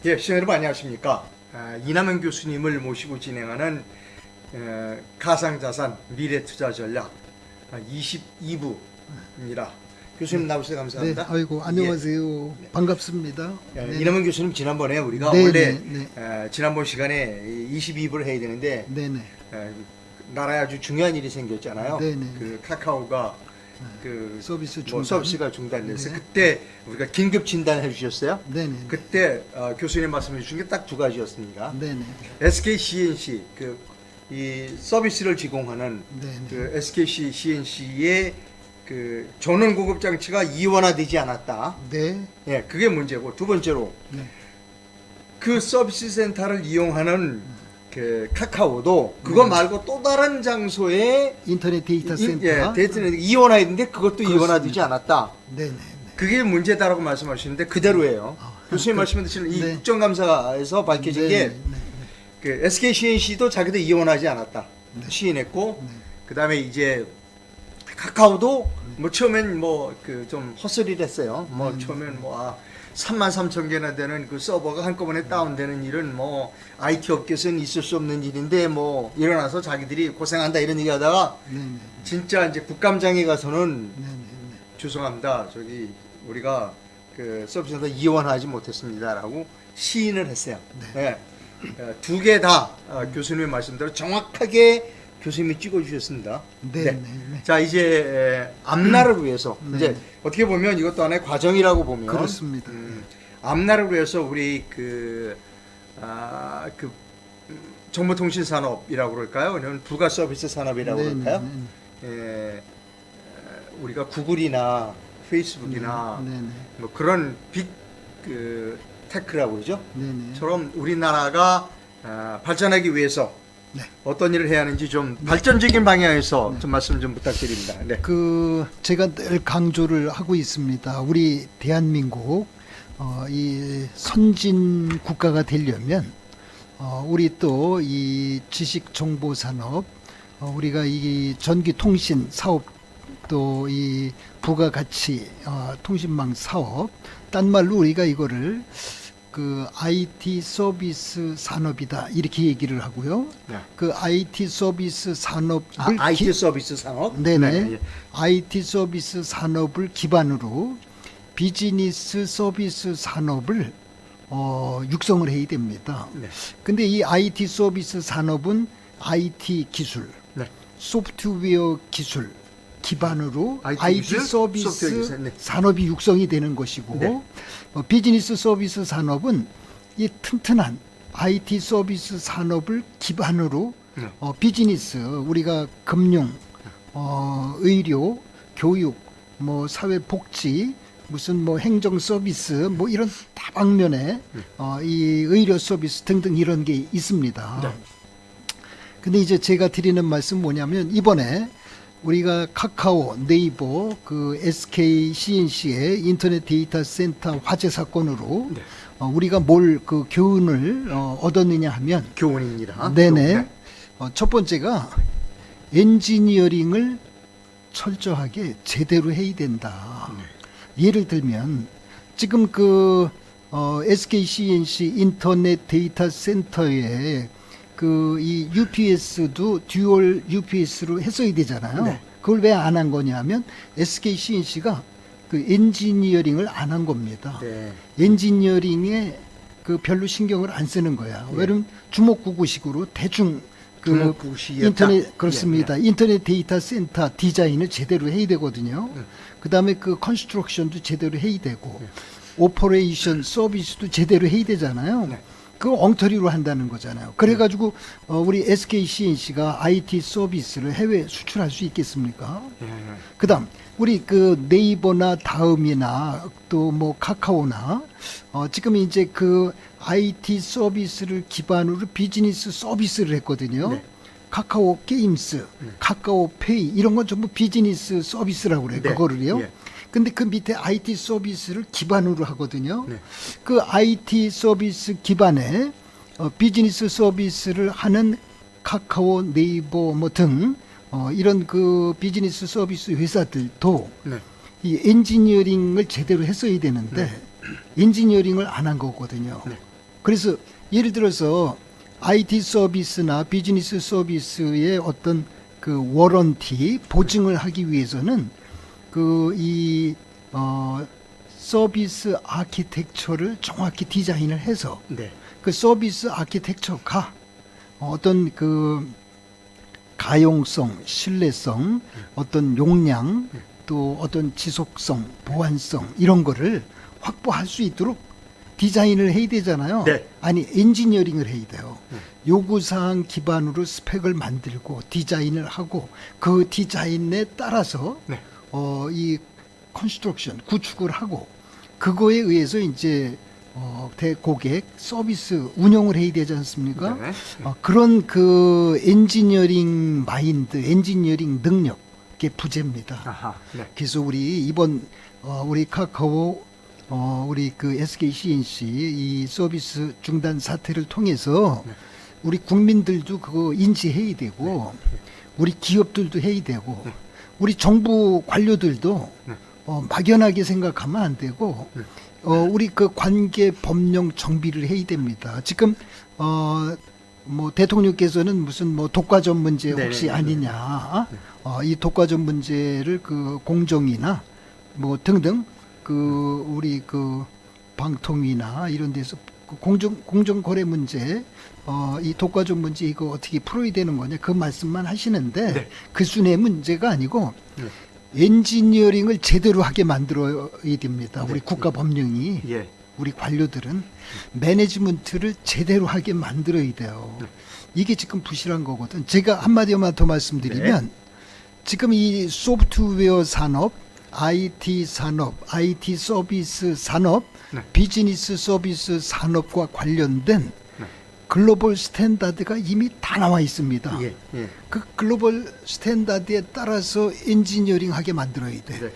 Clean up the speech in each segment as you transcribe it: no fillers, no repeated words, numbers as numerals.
예, 시청자 여러분 안녕하십니까. 이남현 교수님을 모시고 진행하는 가상자산 미래투자 전략 22부입니다. 교수님 나오셔서 감사합니다. 네, 아이고 안녕하세요. 예. 반갑습니다. 네. 이남현 교수님 지난번에 우리가 네, 원래 네, 지난번 시간에 22부를 해야 되는데 네네. 나라에 아주 중요한 일이 생겼잖아요. 네네. 그 카카오가 그 서비스 뭐 중단. 서비스가 중단돼서 네. 그때 우리가 긴급 진단해 주셨어요. 네네. 그때 교수님 말씀해 주신 게 딱 두 가지였습니다. 네네. SK CNC 이 서비스를 제공하는 네네. 그 SK CNC의 그 전원 공급 장치가 이원화되지 않았다. 네. 예, 그게 문제고 두 번째로 네. 그 서비스 센터를 이용하는 그 카카오도 그거 말고 또 다른 장소에 인터넷 데이터 센터. 예, 데이터는 이원화했는데 그것도 그렇습니다. 이원화되지 않았다. 네네. 그게 문제다라고 말씀하시는데 그대로예요. 교수님 말씀하신 이 네. 국정감사에서 밝혀진 네. 게 네. 그 SK CNC도 자기도 이원하지 않았다. 네. 시인했고 네. 그다음에 이제 카카오도 뭐 처음엔 뭐 그 좀 헛소리를 했어요. 뭐 처음엔 뭐 33,000개나 되는 그 서버가 한꺼번에 다운되는 일은 뭐 IT 업계에서는 있을 수 없는 일인데 뭐 일어나서 자기들이 고생한다 이런 얘기하다가 네네. 진짜 이제 국감장에 가서는 네네. 죄송합니다. 저기 우리가 그 서비스센터 이원하지 못했습니다라고 시인을 했어요. 네. 두 개 다 교수님의 말씀대로 정확하게 교수님이 찍어주셨습니다. 네네. 자 이제 앞날을 위해서 네. 이제 어떻게 보면 이것도 하나의 과정이라고 보면 그렇습니다. 앞날을 위해서 우리 정보통신 산업이라고 그럴까요? 아니면 부가 서비스 산업이라고 네네. 그럴까요? 예, 우리가 구글이나 페이스북이나 네네. 뭐 그런 빅 테크라고 그러죠. 네네. 처럼 우리나라가 발전하기 위해서 네. 어떤 일을 해야 하는지 좀 발전적인 방향에서 좀 말씀 좀 부탁드립니다. 네. 제가 늘 강조를 하고 있습니다. 우리 대한민국 이 선진 국가가 되려면 우리 또 이 지식 정보 산업 우리가 이 전기 통신 사업 또 이 부가가치 통신망 사업 딴 말로 우리가 이거를 그 IT 서비스 산업이다 이렇게 얘기를 하고요. 네. 그 IT 서비스 산업을 IT 서비스 산업. 네네. 예. IT 서비스 산업을 기반으로 비즈니스 서비스 산업을 육성을 해야 됩니다. 네. 근데 이 IT 서비스 산업은 IT 기술, 네. 소프트웨어 기술 기반으로 IT IT 기술, 서비스 소프트웨어 기술, 네. 산업이 육성이 되는 것이고 네. 비즈니스 서비스 산업은 이 튼튼한 IT 서비스 산업을 기반으로 네. 비즈니스 우리가 금융, 의료, 교육, 뭐 사회복지, 무슨 뭐 행정 서비스 뭐 이런 다방면에 이 의료 서비스 등등 이런 게 있습니다. 네. 근데 이제 제가 드리는 말씀 뭐냐면 이번에 우리가 카카오, 네이버, 그 SK CNC의 인터넷 데이터 센터 화재 사건으로 네. 우리가 뭘 그 교훈을 얻었느냐 하면 교훈입니다. 네네. 교훈. 첫 번째가 엔지니어링을 철저하게 제대로 해야 된다. 예를 들면 지금 SK CNC 인터넷 데이터 센터에 이 UPS도 듀얼 UPS로 했어야 되잖아요. 네. 그걸 왜 안 한 거냐면 SK CNC가 그 엔지니어링을 안 한 겁니다. 네. 엔지니어링에 별로 신경을 안 쓰는 거야. 네. 왜냐면 주먹구구식으로 대충 주먹구구식이었다? 인터넷 그렇습니다. 예, 인터넷 데이터 센터 디자인을 제대로 해야 되거든요. 그다음에 컨스트럭션도 제대로 해야 되고 오퍼레이션 서비스도 제대로 해야 되잖아요. 네. 그거 엉터리로 한다는 거잖아요. 그래가지고 우리 SK CNC가 IT 서비스를 해외 수출할 수 있겠습니까? 예. 그다음 우리 네이버나 다음이나 또 뭐 카카오나 지금 이제 IT 서비스를 기반으로 비즈니스 서비스를 했거든요. 네. 카카오 게임스, 카카오 페이 이런 건 전부 비즈니스 서비스라고 그래요. 네. 그거를요. 예. 근데 그 밑에 IT 서비스를 기반으로 하거든요. 네. 그 IT 서비스 기반에 비즈니스 서비스를 하는 카카오, 네이버 뭐 등 이런 비즈니스 서비스 회사들도 네. 이 엔지니어링을 제대로 했어야 되는데 엔지니어링을 안 한 거거든요. 네. 그래서 예를 들어서 IT 서비스나 비즈니스 서비스의 어떤 그 워런티 보증을 하기 위해서는 서비스 아키텍처를 정확히 디자인을 해서 네. 그 서비스 아키텍처가 어떤 그 가용성, 신뢰성, 어떤 용량, 또 어떤 지속성, 보안성 이런 거를 확보할 수 있도록 디자인을 해야 되잖아요. 네. 아니 엔지니어링을 해야 돼요. 요구사항 기반으로 스펙을 만들고 디자인을 하고 그 디자인에 따라서 네. 이 컨스트럭션 구축을 하고 그거에 의해서 이제 대고객 서비스 운영을 해야 되지 않습니까? 네. 그런 그 엔지니어링 마인드, 엔지니어링 능력의 부재입니다. 아하. 네. 그래서 우리 이번 우리 카카오 우리 그 SK CNC 이 서비스 중단 사태를 통해서 네. 우리 국민들도 그거 인지해야 되고 우리 기업들도 해야 되고 네. 우리 정부 관료들도 네. 막연하게 생각하면 안 되고 네. 우리 그 관계 법령 정비를 해야 됩니다. 지금 뭐 대통령께서는 무슨 뭐 독과점 문제 혹시 네네. 아니냐, 이 독과점 문제를 그 공정이나 뭐 등등 그 우리 그 방통위나 이런 데서 그 공정 거래 문제 이 독과점 문제 이거 어떻게 풀어야 되는 거냐 그 말씀만 하시는데 네. 그 순의 문제가 아니고 네. 엔지니어링을 제대로 하게 만들어야 됩니다. 우리 네. 국가 법령이 예. 우리 관료들은 매니지먼트를 제대로 하게 만들어야 돼요. 이게 지금 부실한 거거든. 제가 한마디만 더 말씀드리면 지금 이 소프트웨어 산업, IT 산업, IT 서비스 산업, 네. 비즈니스 서비스 산업과 관련된 네. 글로벌 스탠다드가 이미 다 나와 있습니다. 예. 예. 그 글로벌 스탠다드에 따라서 엔지니어링하게 만들어야 돼. 네.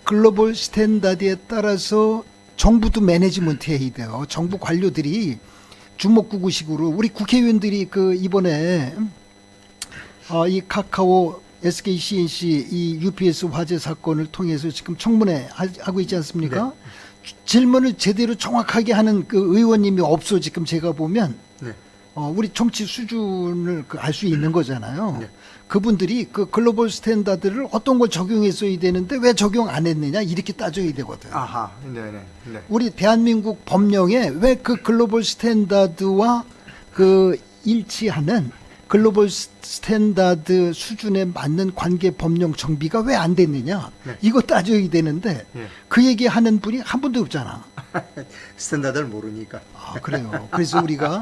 글로벌 스탠다드에 따라서 정부도 매니지먼트 해야 돼요. 정부 관료들이 주먹구구식으로 우리 국회의원들이 그 이번에 이 카카오 SK CNC 이 UPS 화재 사건을 통해서 지금 청문회 하고 있지 않습니까? 질문을 제대로 정확하게 하는 그 의원님이 없어 지금 제가 보면 네. 우리 정치 수준을 알 수 있는 거잖아요. 네. 그분들이 그 글로벌 스탠다드를 어떤 걸 적용했어야 되는데 왜 적용 안 했느냐 이렇게 따져야 되거든. 아하. 네네. 네. 우리 대한민국 법령에 왜 그 글로벌 스탠다드와 그 일치하는 글로벌 스탠다드 수준에 맞는 관계 법령 정비가 왜 안 됐느냐 네. 이거 따져야 되는데 예. 그 얘기하는 분이 한 분도 없잖아. 스탠다드를 모르니까. 그래요. 그래서 우리가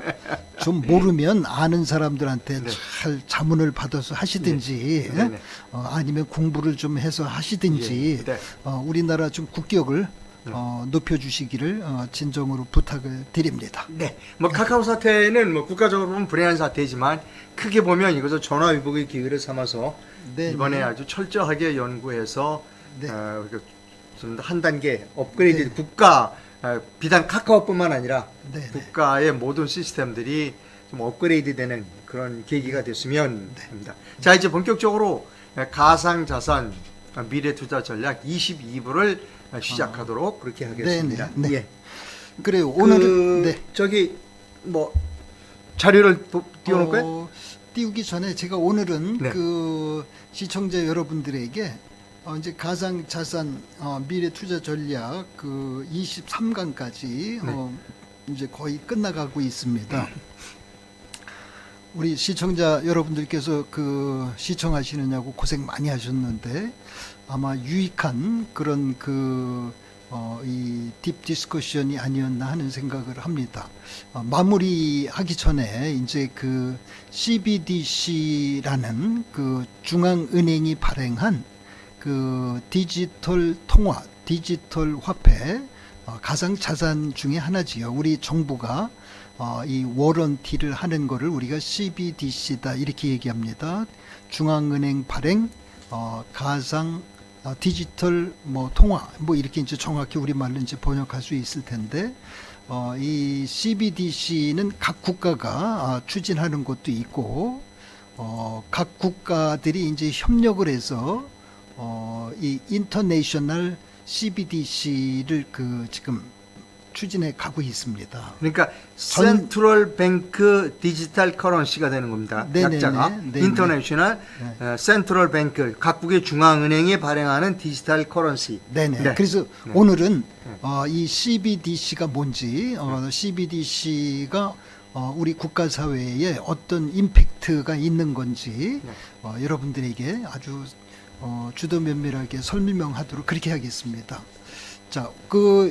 좀 모르면 아는 사람들한테 네. 잘 자문을 받아서 하시든지 네. 네네. 아니면 공부를 좀 해서 하시든지 예. 네. 우리나라 좀 국격을 높여주시기를 진정으로 부탁을 드립니다. 네. 뭐 카카오 사태는 뭐 국가적으로 보면 불행한 사태지만 크게 보면 이것을 전화위복의 기회를 삼아서 네, 이번에 네. 아주 철저하게 연구해서 네. 좀 한 단계 업그레이드 네. 국가 비단 카카오뿐만 아니라 네, 네. 국가의 모든 시스템들이 좀 업그레이드되는 그런 계기가 됐으면 합니다. 자, 이제 본격적으로 가상자산 미래투자 전략 22부를 시작하도록 그렇게 하겠습니다. 네, 네. 예. 그래요. 오늘은 네. 저기 뭐 자료를 띄워놓을까요? 띄우기 전에 제가 오늘은 네. 그 시청자 여러분들에게 이제 가상 자산 미래 투자 전략 그 23강까지 네. 이제 거의 끝나가고 있습니다. 우리 시청자 여러분들께서 그 시청하시느냐고 고생 많이 하셨는데 아마 유익한 그런 이 딥 디스커션이 아니었나 하는 생각을 합니다. 마무리하기 전에 이제 그 CBDC라는 그 중앙은행이 발행한 그 디지털 통화, 디지털 화폐, 가상 자산 중에 하나지요. 우리 정부가 이 워런티를 하는 거를 우리가 CBDC다 이렇게 얘기합니다. 중앙은행 발행 가상 디지털 뭐 통화 뭐 이렇게 이제 정확히 우리말로 이제 번역할 수 있을 텐데 이 CBDC는 각 국가가 추진하는 것도 있고 각 국가들이 이제 협력을 해서 이 인터내셔널 CBDC를 그 지금 추진해 가고 있습니다. 그러니까 센트럴 뱅크 디지털 커런시가 되는 겁니다. 네네네. 약자가 네네. 인터내셔널 센트럴 뱅크 각국의 중앙은행이 발행하는 디지털 커런시. 네네. 네. 그래서 네. 오늘은 이 CBDC가 뭔지, CBDC가 우리 국가 사회에 어떤 임팩트가 있는 건지 네. 여러분들에게 아주 주도 면밀하게 설명하도록 그렇게 하겠습니다. 자,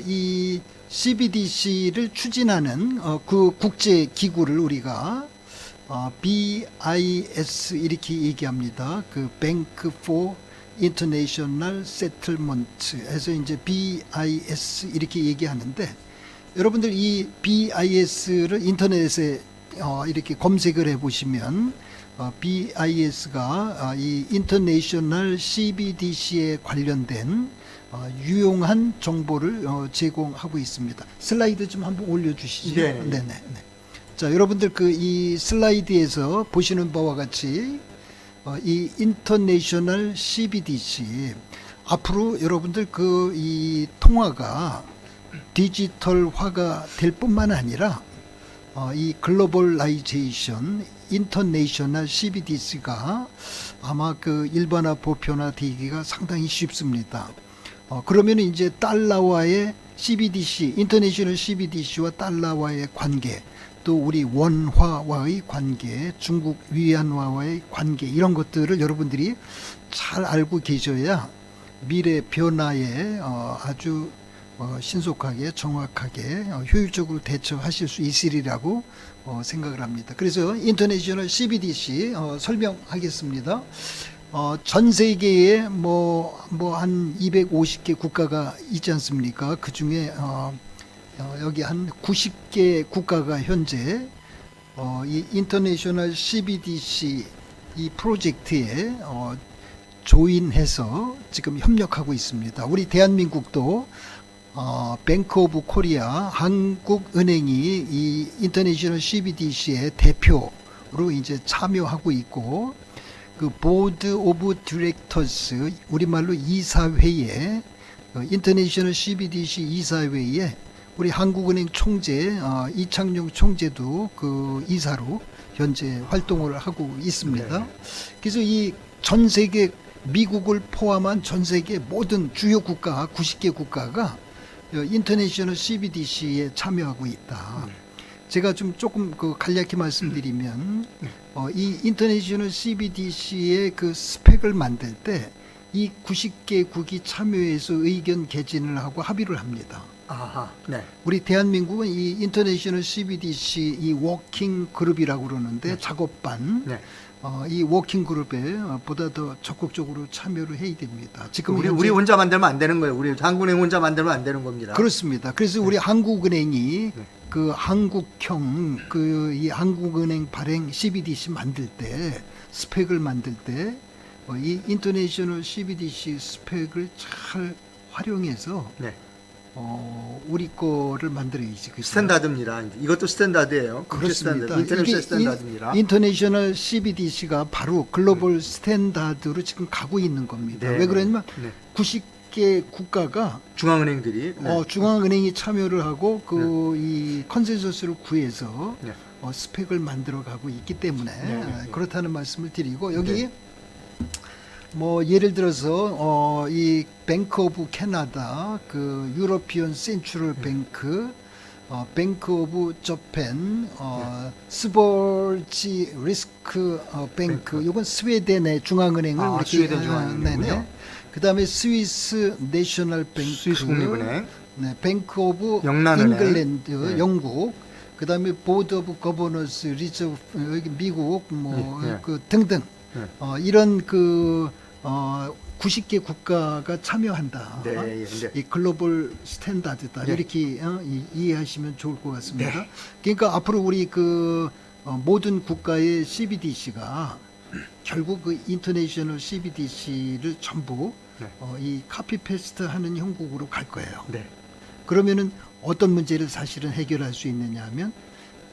이 CBDC를 추진하는 그 국제 기구를 우리가 BIS 이렇게 얘기합니다. 그 Bank for International Settlement에서 이제 BIS 이렇게 얘기하는데, 여러분들 이 BIS를 인터넷에 이렇게 검색을 해보시면 BIS가 이 인터내셔널 CBDC에 관련된 유용한 정보를 제공하고 있습니다. 슬라이드 좀 한번 올려주시죠. 네. 네네. 자, 여러분들 그 이 슬라이드에서 보시는 바와 같이 이 인터내셔널 CBDC 앞으로 여러분들 그 이 통화가 디지털화가 될 뿐만 아니라 이 글로벌라이제이션 인터내셔널 CBDC가 아마 그 일반화 보편화 되기가 상당히 쉽습니다. 그러면 이제 달러와의 CBDC 인터내셔널 CBDC와 달러와의 관계, 또 우리 원화와의 관계, 중국 위안화와의 관계, 이런 것들을 여러분들이 잘 알고 계셔야 미래 변화에 아주 신속하게 정확하게 효율적으로 대처하실 수 있으리라고 생각을 합니다. 그래서 인터내셔널 CBDC 설명하겠습니다. 전 세계에 뭐 한 250개 국가가 있지 않습니까? 그 중에 여기 한 90개 국가가 현재 이 인터내셔널 CBDC 이 프로젝트에 조인해서 지금 협력하고 있습니다. 우리 대한민국도 뱅크 오브 코리아 한국은행이 이 인터내셔널 CBDC의 대표로 이제 참여하고 있고, 그 보드 오브 디렉터스 우리말로 이사회에 인터내셔널 CBDC 이사회에 우리 한국은행 총재 이창용 총재도 그 이사로 현재 활동을 하고 있습니다. 네. 그래서 이 전 세계 미국을 포함한 전 세계 모든 주요 국가 90개 국가가 인터내셔널 CBDC에 참여하고 있다. 제가 좀 조금 그 간략히 말씀드리면 이 인터내셔널 CBDC의 그 스펙을 만들 때 이 90개국이 참여해서 의견 개진을 하고 합의를 합니다. 아하. 네. 우리 대한민국은 이 인터내셔널 CBDC 이 워킹 그룹이라고 그러는데 작업반 네. 이 워킹 그룹에 보다 더 적극적으로 참여를 해야 됩니다. 지금 우리 혼자 만들면 안 되는 거예요. 우리 한국은행 혼자 만들면 안 되는 겁니다. 그렇습니다. 그래서 우리 한국은행이 네. 그 한국형 그 이 한국은행 발행 CBDC 만들 때 스펙을 만들 때 이 인터내셔널 CBDC 스펙을 잘 활용해서 네. 우리 거를 만들어야지. 스탠다드입니다. 이것도 스탠다드예요. 그렇습니다. 인터내셔널 스탠다드입니다. 인터내셔널 CBDC가 바로 글로벌 스탠다드로 지금 가고 있는 겁니다. 네. 왜 그러냐면 네. 90개 국가가 중앙은행들이 중앙은행이 참여를 하고 이 컨센서스를 구해서 네. 스펙을 만들어 가고 있기 때문에 네. 그렇다는 말씀을 드리고, 여기 네. 뭐 예를 들어서 이 뱅크 오브 캐나다, 그 유로피언 센트럴 뱅크, 뱅크 오브 저펜, 스볼지 리스크 뱅크, 이건 스웨덴의 중앙은행을 이렇게 스웨덴 중앙은행이군요. 그다음에 스위스 내셔널 뱅크, 스위스 국립은행, 네, 뱅크 오브 영란은행, 잉글랜드, 네. 영국, 그다음에 보드 오브 거버너스 리저브 여기 미국 뭐 네. 그 등등 네. 이런 그 90개 국가가 참여한다. 네, 네. 이 글로벌 스탠다드다. 네. 이렇게 이해하시면 좋을 것 같습니다. 네. 그러니까 앞으로 우리 그 모든 국가의 CBDC가 결국 그 인터내셔널 CBDC를 전부 네. 이 카피 페스트 하는 형국으로 갈 거예요. 네. 그러면은 어떤 문제를 사실은 해결할 수 있느냐 하면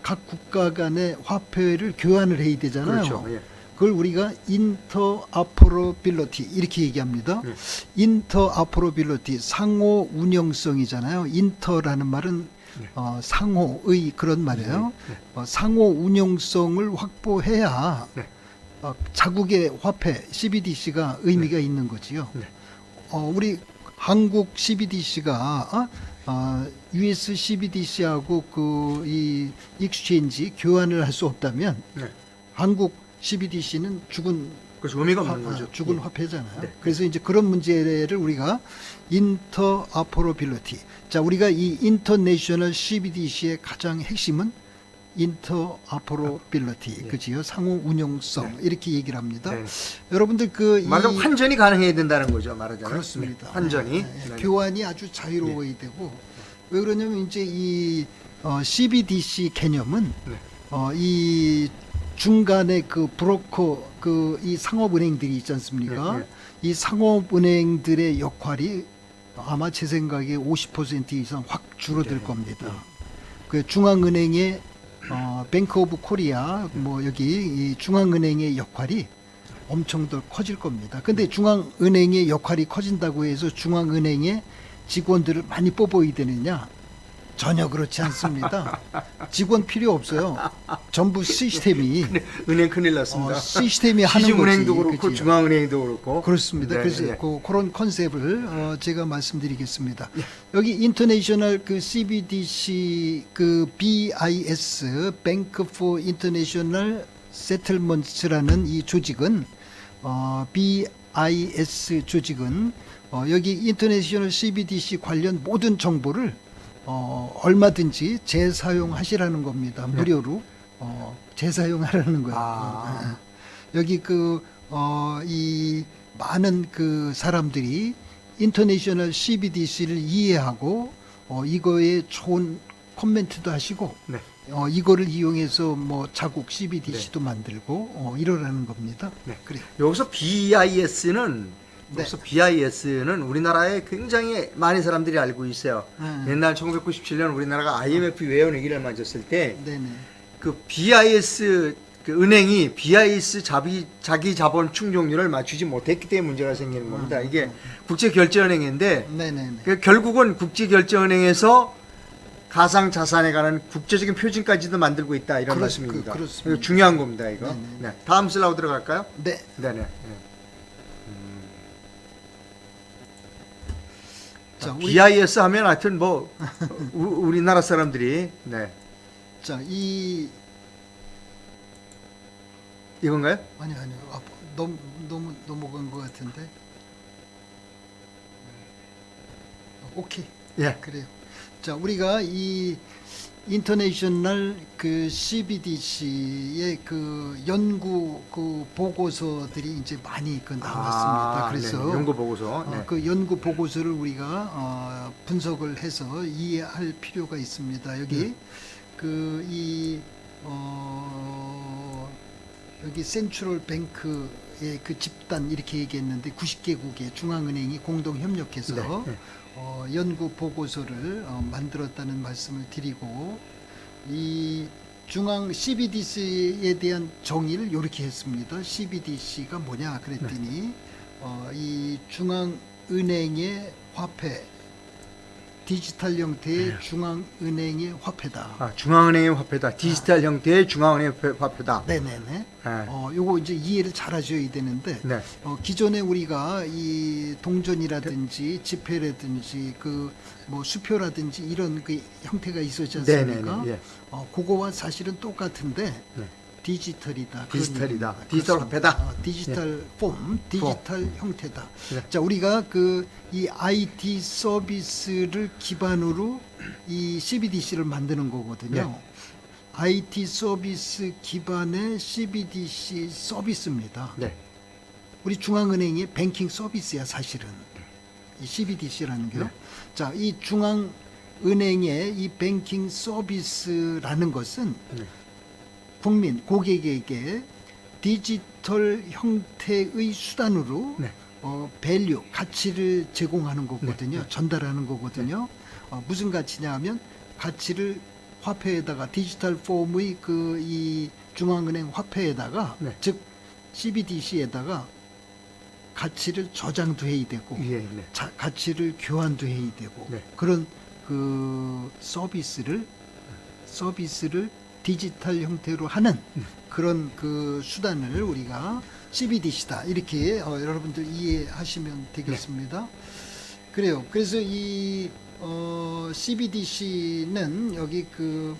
각 국가 간의 화폐를 교환을 해야 되잖아요. 그렇죠. 예. 그걸 우리가 인터아퍼러빌리티 이렇게 얘기합니다. 네. 인터아퍼러빌리티 상호 운영성이잖아요. 인터라는 말은 네. 상호의 그런 말이에요. 네. 상호 운용성을 확보해야 네. 자국의 화폐 CBDC가 의미가 있는 거지요. 네. 우리 한국 CBDC가 US CBDC하고 그 이 익스체인지 교환을 할 수 없다면 네. 한국 CBDC는 죽은 그래서 의미가 없는 거죠. 죽은 예. 화폐잖아요. 네. 그래서 이제 그런 문제를 우리가 인터오퍼러빌리티. 자, 우리가 이 인터내셔널 CBDC의 가장 핵심은 인터오퍼러빌리티, 예. 그지요? 상호 운용성 이렇게 얘기를 합니다. 네. 여러분들 그 말하자면 환전이 가능해야 된다는 거죠. 말하자면. 그렇습니다. 네. 환전이. 네. 교환이 아주 자유로워야 되고 왜 그러냐면 이제 이 CBDC 개념은 네. 이 중간에 그 브로커 그 이 상업은행들이 있지 않습니까? 네, 이 상업은행들의 역할이 아마 제 생각에 50% 이상 확 줄어들 네. 겁니다. 그 중앙은행의 뱅크 오브 코리아 뭐 여기 이 중앙은행의 역할이 엄청 더 커질 겁니다. 근데 중앙은행의 역할이 커진다고 해서 중앙은행의 직원들을 많이 뽑아야 되느냐? 전혀 그렇지 않습니다. 직원 필요 없어요. 전부 시스템이 은행 큰일 났습니다. 시스템이 하는 거지. 시중은행도 그렇고 그치요? 중앙은행도 그렇고. 그렇습니다. 네, 그래서 네. 그런 컨셉을 제가 말씀드리겠습니다. 여기 인터내셔널 그 CBDC 그 BIS Bank for International Settlements라는 이 조직은 BIS 조직은 여기 인터내셔널 CBDC 관련 모든 정보를 얼마든지 재사용하시라는 겁니다. 네. 무료로 재사용하라는 거예요. 아. 여기 이 많은 그 사람들이 인터내셔널 CBDC를 이해하고 이거에 좋은 코멘트도 하시고 네. 이거를 이용해서 뭐 자국 CBDC도 만들고 이러라는 겁니다. 네. 그래. 여기서 BIS는 네. 우리나라에 굉장히 많은 사람들이 알고 있어요. 옛날 1997년 우리나라가 IMF 외환위기를 맞았을 때 네네. 그 BIS 그 은행이 BIS 자기 자본 충족률을 맞추지 못했기 때문에 문제가 생기는 겁니다. 이게 국제결제은행인데 네네네. 그 결국은 국제결제은행에서 가상 자산에 관한 국제적인 표준까지도 만들고 있다 이런 말씀입니다. 그렇습니다. 이거 중요한 겁니다. 이거. 네네. 네. 다음 슬라이드 들어갈까요? 네. 네네. 자, 우리 BIS 하면 하여튼 뭐 우리나라 사람들이 네 자, 이건가요? 아니요. 너무 넘어간 것 같은데. 오케이. 예. 그래요. 자, 우리가 이 인터내셔널 그 CBDC의 그 연구 그 보고서들이 이제 많이 그 나왔습니다. 그래서 네. 연구 보고서. 네. 그 연구 보고서를 우리가 분석을 해서 이해할 필요가 있습니다. 여기 여기 센트럴 뱅크의 그 집단 이렇게 얘기했는데 90개국의 중앙은행이 공동 협력해서 네. 연구 보고서를 만들었다는 말씀을 드리고 이 중앙 CBDC에 대한 정의를 이렇게 했습니다. CBDC가 뭐냐 그랬더니 이 중앙은행의 화폐 디지털 형태의 중앙은행의 화폐다. 중앙은행의 화폐다. 디지털 형태의 중앙은행의 화폐다. 네네네. 네. 요거 이제 이해를 잘 하셔야 되는데, 네. 기존에 우리가 이 동전이라든지 지폐라든지 그 뭐 수표라든지 이런 그 형태가 있었지 않습니까? 네네네. 예. 그거와 사실은 똑같은데, 네. 디지털이다. 디지털이다. 그런 디지털 얘기입니다. 화폐다. 디지털 폼, 디지털 형태다. 네. 자, 우리가 이 IT 서비스를 기반으로 이 CBDC를 만드는 거거든요. 네. IT 서비스 기반의 CBDC 서비스입니다. 네. 우리 중앙은행의 뱅킹 서비스야 사실은 이 CBDC라는 게요. 네. 자, 이 중앙은행의 이 뱅킹 서비스라는 것은 네. 국민 고객에게 디지털 형태의 수단으로 네. 밸류 가치를 제공하는 거거든요. 네. 전달하는 거거든요. 무슨 가치냐 하면 가치를 화폐에다가 디지털 폼의 이 중앙은행 화폐에다가 네. 즉 CBDC에다가 가치를 저장도 해야 되고 예. 네. 가치를 교환도 해야 되고 네. 그런 그 서비스를 디지털 형태로 하는 그런 그 수단을 우리가 CBDC다 이렇게 여러분들 이해하시면 되겠습니다. 그래요. 그래서 이 CBDC는 여기 그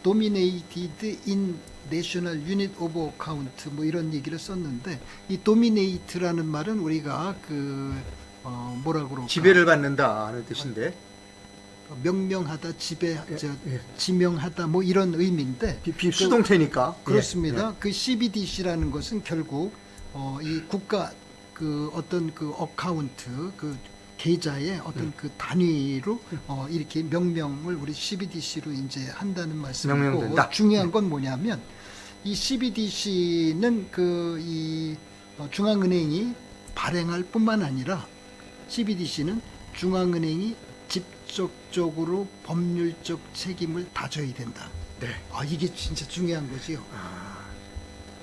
dominated in national unit of account 뭐 이런 얘기를 썼는데 이 dominate라는 말은 우리가 그 뭐라 그럴까? 지배를 받는다는 뜻인데 명명하다, 예. 지명하다 뭐 이런 의미인데 비수동태니까 그렇습니다. 그 CBDC라는 것은 결국 이 국가 그 어떤 그 어카운트 그 계좌의 어떤 그 단위로 이렇게 명명을 우리 CBDC로 이제 한다는 말씀이고 명명된다. 중요한 건 뭐냐면 이 CBDC는 그 이 중앙은행이 발행할 뿐만 아니라 CBDC는 중앙은행이 직접적으로 법률적 책임을 다져야 된다. 네. 이게 진짜 중요한 거지요.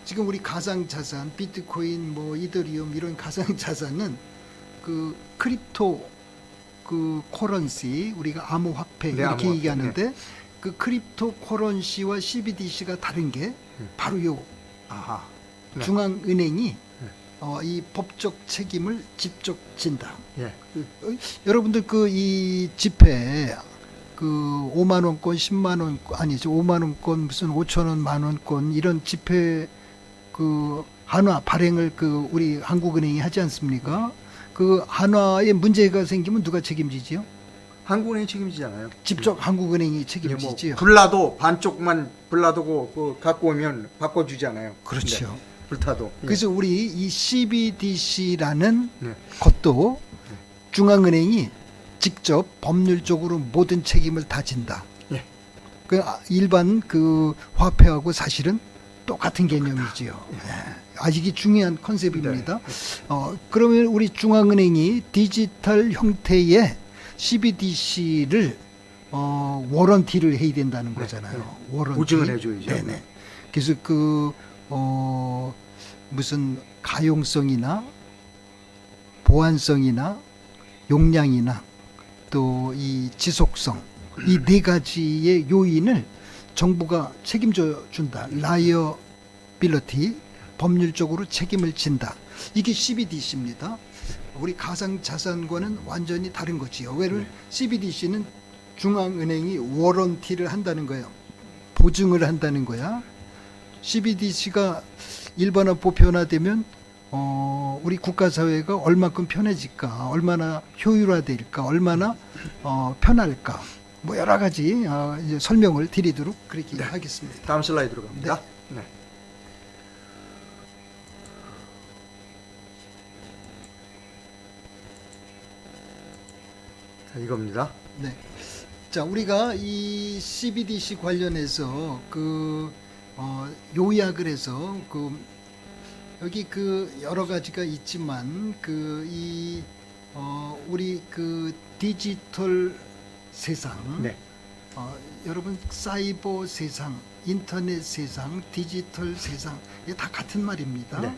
지금 우리 가상자산, 비트코인, 뭐 이더리움 이런 가상자산은 그 크립토 그 코런시 우리가 암호화폐 네, 이렇게 암호화폐, 얘기하는데 그 크립토 코런시와 CBDC가 다른 게 바로 요 아하. 네. 중앙은행이 이 법적 책임을 직접 진다. 예. 여러분들 그 이 지폐 그 5만 원권, 10만 원 아니죠. 5만 원권 무슨 5천 원, 만 원권 이런 지폐 그 한화 발행을 그 우리 한국은행이 하지 않습니까? 그 한화에 문제가 생기면 누가 책임지지요? 한국은행이 책임지잖아요. 직접 한국은행이 뭐 책임지지요. 불나도 반쪽만 불나도고 그 갖고 오면 바꿔주잖아요. 그렇죠. 네. 불타도. 그래서 우리 이 CBDC라는 네. 것도 중앙은행이 직접 법률적으로 모든 책임을 다진다. 예. 그 일반 그 화폐하고 사실은 똑같은 개념이지요. 이게 중요한 컨셉입니다. 그러면 우리 중앙은행이 디지털 형태의 CBDC를 워런티를 해야 된다는 거잖아요. 워런티. 보증을 해줘야죠. 네네. 그래서 그 무슨 가용성이나 보안성이나 용량이나 또 이 지속성 이 네 가지의 요인을 정부가 책임져 준다. 라이어빌리티 법률적으로 책임을 진다. 이게 CBDC입니다. 우리 가상자산과는 완전히 다른 거지요. 왜냐면 CBDC는 중앙은행이 워런티를 한다는 거예요. 보증을 한다는 거야. CBDC가 일반화 보편화되면 우리 국가사회가 얼마큼 편해질까, 얼마나 효율화될까, 얼마나 편할까, 뭐 여러 가지 이제 설명을 드리도록 그렇게 하겠습니다. 다음 슬라이드로 갑니다. 네. 자, 이겁니다. 네. 자, 우리가 이 CBDC 관련해서 그 요약을 해서 그 여기 그 여러 가지가 있지만 그 이 우리 그 디지털 세상, 네. 여러분 사이버 세상, 인터넷 세상, 디지털 세상 이게 다 같은 말입니다. 네.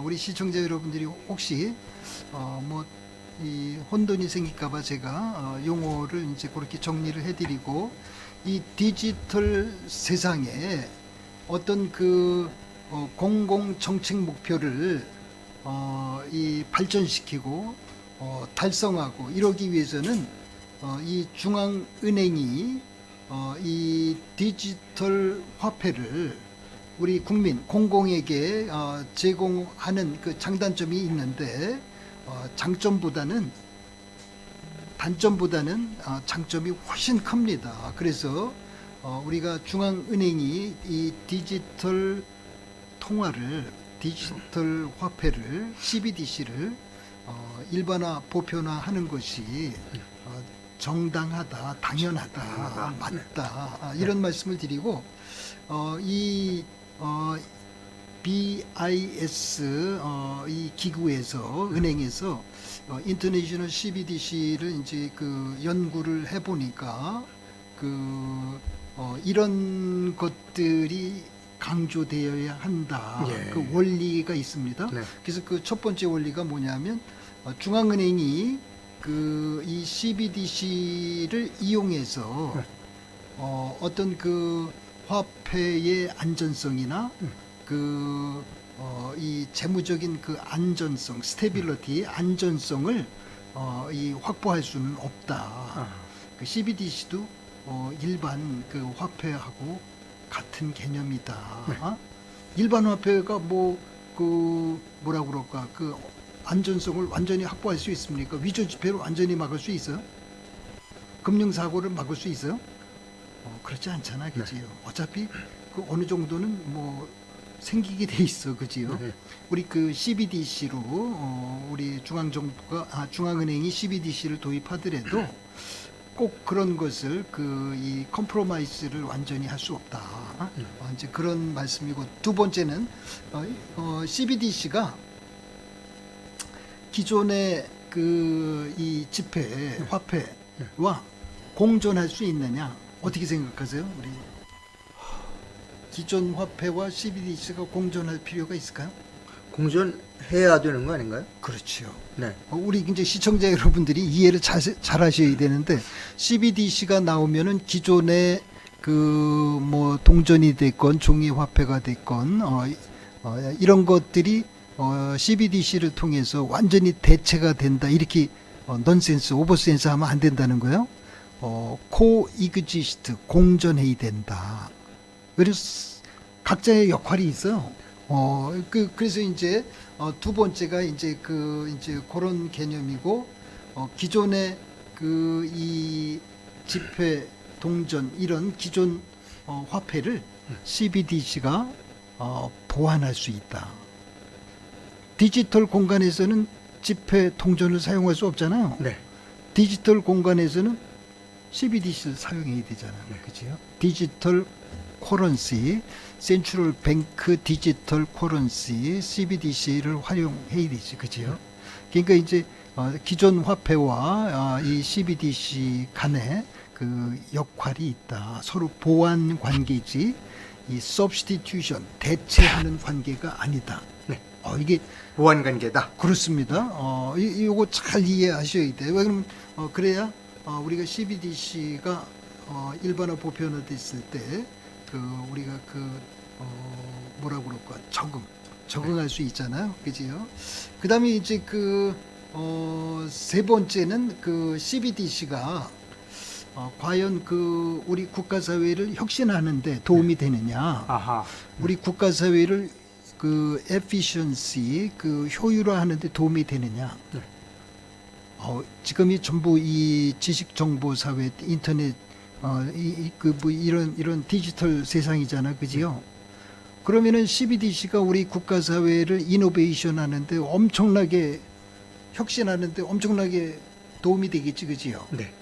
우리 시청자 여러분들이 혹시 뭐 이 혼돈이 생길까봐 제가 용어를 이제 그렇게 정리를 해드리고 이 디지털 세상에 어떤 그 공공 정책 목표를 이 발전시키고 달성하고 이러기 위해서는 이 중앙은행이 이 디지털 화폐를 우리 국민 공공에게 제공하는 그 장단점이 있는데 단점보다는 장점이 훨씬 큽니다. 그래서 우리가 중앙은행이 이 디지털 통화를 디지털 화폐를 CBDC를 일반화 보편화하는 것이 정당하다, 당연하다, 맞다 이런 말씀을 드리고 이 BIS 이 기구에서 은행에서 인터내셔널 CBDC를 이제 그 연구를 해보니까 그 이런 것들이 강조되어야 한다. 예. 그 원리가 있습니다. 네. 그래서 그 첫 번째 원리가 뭐냐면 중앙은행이 그 이 CBDC를 이용해서 어떤 그 화폐의 안전성이나 이 재무적인 그 안전성, 스테빌리티, 안전성을 이 확보할 수는 없다. 그 CBDC도 일반 그 화폐하고 같은 개념이다. 일반 화폐가 뭐라 그럴까 그 안전성을 완전히 확보할 수 있습니까? 위조 지폐를 완전히 막을 수 있어요? 금융 사고를 막을 수 있어요? 그렇지 않잖아, 그지요? 어차피 그 어느 정도는 뭐 생기게 돼 있어, 그지요? 우리 그 CBDC로 우리 중앙은행이 CBDC를 도입하더라도 꼭 그런 것을 이 컴프로마이즈를 완전히 할 수 없다. 이제 그런 말씀이고, 두 번째는 CBDC가 기존의 이 지폐, 화폐와 공존할 수 있느냐? 어떻게 생각하세요? 우리 기존 화폐와 CBDC가 공존할 필요가 있을까요? 공존해야 되는 거 아닌가요? 그렇죠. 네. 우리 이제 시청자 여러분들이 이해를 잘 하셔야 되는데, CBDC가 나오면은 기존의 뭐 동전이 됐건 종이 화폐가 됐건 이런 것들이 CBDC를 통해서 완전히 대체가 된다, 이렇게 넌센스, 오버센스 하면 안 된다는 거예요. 코이그지스트, 공존해야 된다. 그래서 각자의 역할이 있어요. 그래서 이제 두 번째가 이제 그런 개념이고, 기존의 이 지폐, 동전 이런 기존 화폐를 CBDC가 보완할 수 있다. 디지털 공간에서는 지폐, 동전을 사용할 수 없잖아요. 네. 디지털 공간에서는 CBDC를 사용해야 되잖아요. 그렇죠? 디지털 커런시, 센트럴 뱅크 디지털 커런시, CBDC를 활용해야 되지, 그렇죠? 그러니까 이제 기존 화폐와 이 CBDC 간에 그 역할이 있다. 서로 보완 관계지, 이 substitution, 대체하는 관계가 아니다. 네. 이게 보완 관계다. 그렇습니다. 이거 잘 이해하셔야 돼요. 왜냐면 그래야 우리가 CBDC가 일반화 보편화됐을 때 우리가 뭐라 그럴까, 적응할 수 있잖아요, 그지요? 그다음에 이제 세 번째는 CBDC가 과연 우리 국가 사회를 혁신하는데 도움이 되느냐? 아하. 우리 국가 사회를 efficiency, 효율화하는데 도움이 되느냐? 네. 지금이 전부 이 지식 정보 사회, 인터넷, 이런 디지털 세상이잖아, 그지요? 그러면은 CBDC가 우리 국가 사회를 이노베이션 하는데 엄청나게, 혁신하는데 엄청나게 도움이 되겠지, 그지요? 네.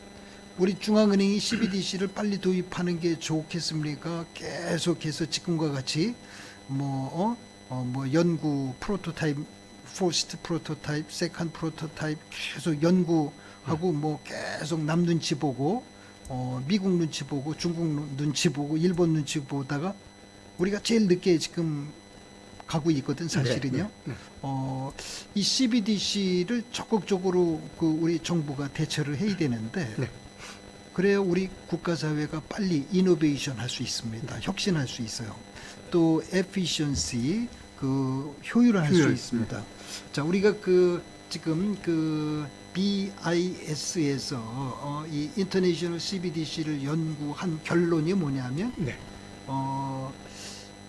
우리 중앙은행이 CBDC를 빨리 도입하는 게 좋겠습니까? 계속해서 지금과 같이 뭐 연구 프로토타입, 포스트 프로토타입, 세컨드 프로토타입 계속 연구하고 뭐 계속 남 눈치 보고 미국 눈치 보고 중국 눈치 보고 일본 눈치 보다가 우리가 제일 늦게 지금 가고 있거든, 사실은요. 네. 이 CBDC를 적극적으로 우리 정부가 대처를 해야 되는데, 네. 그래야 우리 국가 사회가 빨리 이노베이션 할 수 있습니다. 혁신할 수 있어요. 또 efficiency, 효율화할 수 있습니다. 자, 우리가 지금 BIS에서 이 인터내셔널 CBDC를 연구한 결론이 뭐냐면, 네.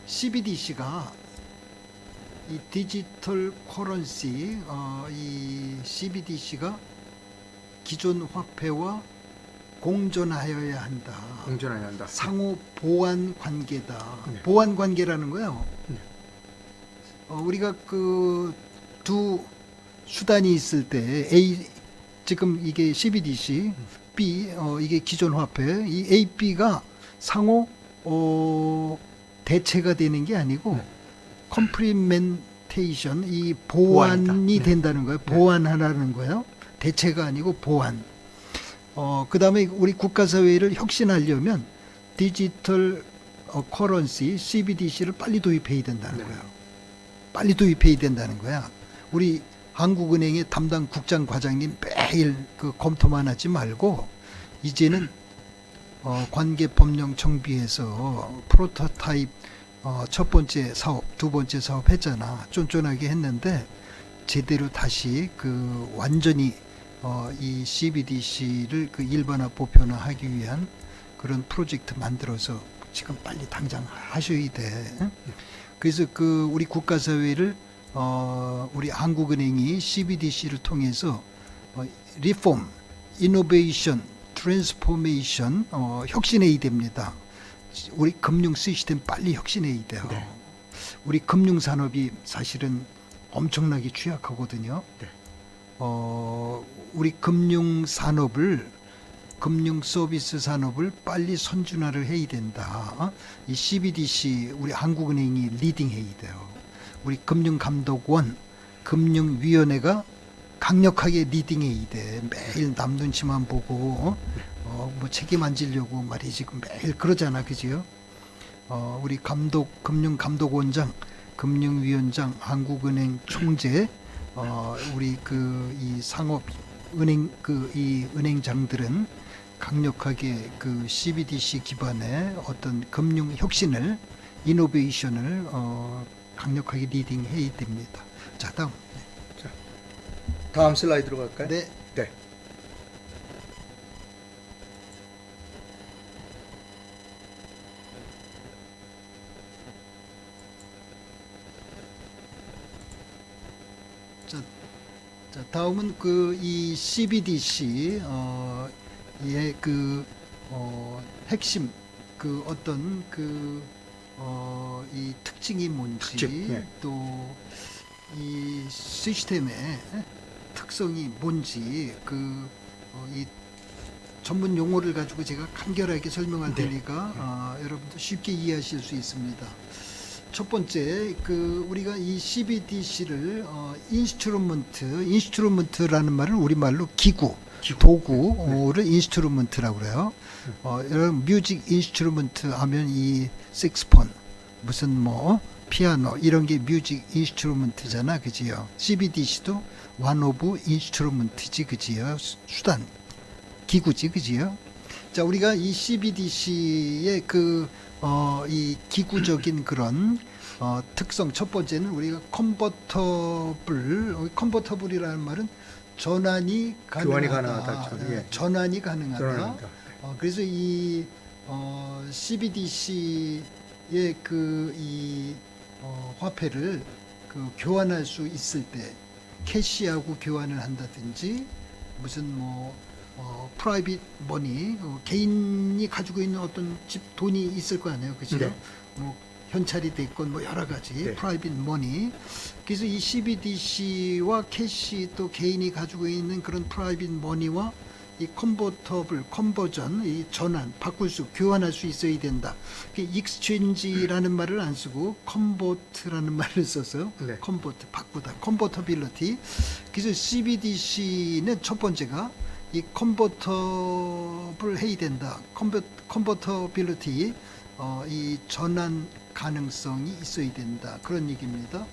CBDC가 이 디지털 커런시, 이 CBDC가 기존 화폐와 공존하여야 한다. 공존해야 한다. 상호 보완 관계다. 네. 보완 관계라는 거예요. 네. 우리가 두 수단이 있을 때, 지금 이게 CBDC, B, 이게 기존 화폐, 이 A, B가 상호 대체가 되는 게 아니고, 컴프리멘테이션, 이 보완이 보완이다. 된다는 거예요. 보완하라는 거예요. 대체가 아니고 보완. 그 다음에 우리 국가사회를 혁신하려면 디지털 커런시, CBDC를 빨리 도입해야 된다는 네. 거예요. 빨리 도입해야 된다는 거야. 우리 한국은행의 담당 국장 과장님 매일 그 검토만 하지 말고 이제는 관계 법령 정비해서 프로토타입 첫 번째 사업, 두 번째 사업 했잖아. 쫀쫀하게 했는데 제대로 다시 그 완전히 이 CBDC를 그 일반화 보편화하기 위한 그런 프로젝트 만들어서 지금 빨리 당장 하셔야 돼. 응? 그래서 그 우리 국가사회를 우리 한국은행이 CBDC를 통해서 리폼, 이노베이션, 트랜스포메이션 혁신해야 됩니다. 우리 금융 시스템 빨리 혁신해야 돼요. 네. 우리 금융 산업이 사실은 엄청나게 취약하거든요. 네. 우리 금융 산업을 금융 서비스 산업을 빨리 선진화를 해야 된다. 이 CBDC 우리 한국은행이 리딩해야 돼요. 우리 금융감독원, 금융위원회가 강력하게 리딩해야 돼. 매일 남 눈치만 보고 뭐 책임 안 지려고 말이지 매일 그러잖아, 그지요? 우리 금융감독원장, 금융위원장, 한국은행 총재, 우리 그 이 상업 은행 이 은행장들은 강력하게 그 CBDC 기반의 어떤 금융 혁신을 이노베이션을 강력하게 리딩해야 됩니다. 자, 다음 슬라이드로 갈까요? 네. 네. 자, 다음은 그 이 CBDC 의 그 핵심 그 어떤 그 이 특징이 뭔지 특징, 네. 또 이 시스템의 특성이 뭔지 그 이 전문 용어를 가지고 제가 간결하게 설명할 네. 테니까 여러분도 쉽게 이해하실 수 있습니다. 첫 번째, 그 우리가 이 CBDC를 인스트루먼트라는 말은 우리말로 기구. 도구를 인스트루먼트라고 그래요. 여러분 뮤직 인스트루먼트 하면 이 색스폰, 무슨 뭐 피아노 이런 게 뮤직 인스트루먼트잖아, 그지요? CBDC도 one of 인스트루먼트지, 그지요? 수단, 기구지, 그지요? 자, 우리가 이 CBDC의 이 기구적인 그런 특성 첫 번째는 우리가 컨버터블이라는 말은 전환이 교환이 가능하다. 가능하다. 예. 전환이 가능하다. 전환합니다. 그래서 이 CBDC의 이 화폐를 그 교환할 수 있을 때 캐시하고 교환을 한다든지 무슨 뭐 프라이빗 머니 개인이 가지고 있는 어떤 집 돈이 있을 거 아니에요, 그죠? 네. 뭐 현찰이 돼 있건 뭐 여러 가지 네. 프라이빗 머니. 그래서 이 CBDC와 캐시 또 개인이 가지고 있는 그런 프라이빗 머니와 이 컨버전, 이 전환, 바꿀 수, 교환할 수 있어야 된다. 익스체인지라는 말을 안 쓰고 컨버트라는 말을 써서 네. 컨버트, 바꾸다, 컨버터빌리티. 그래서 CBDC는 첫 번째가 이 컨버터블 해야 된다. 컨버터빌리티, 이 전환 가능성이 있어야 된다. 그런 얘기입니다.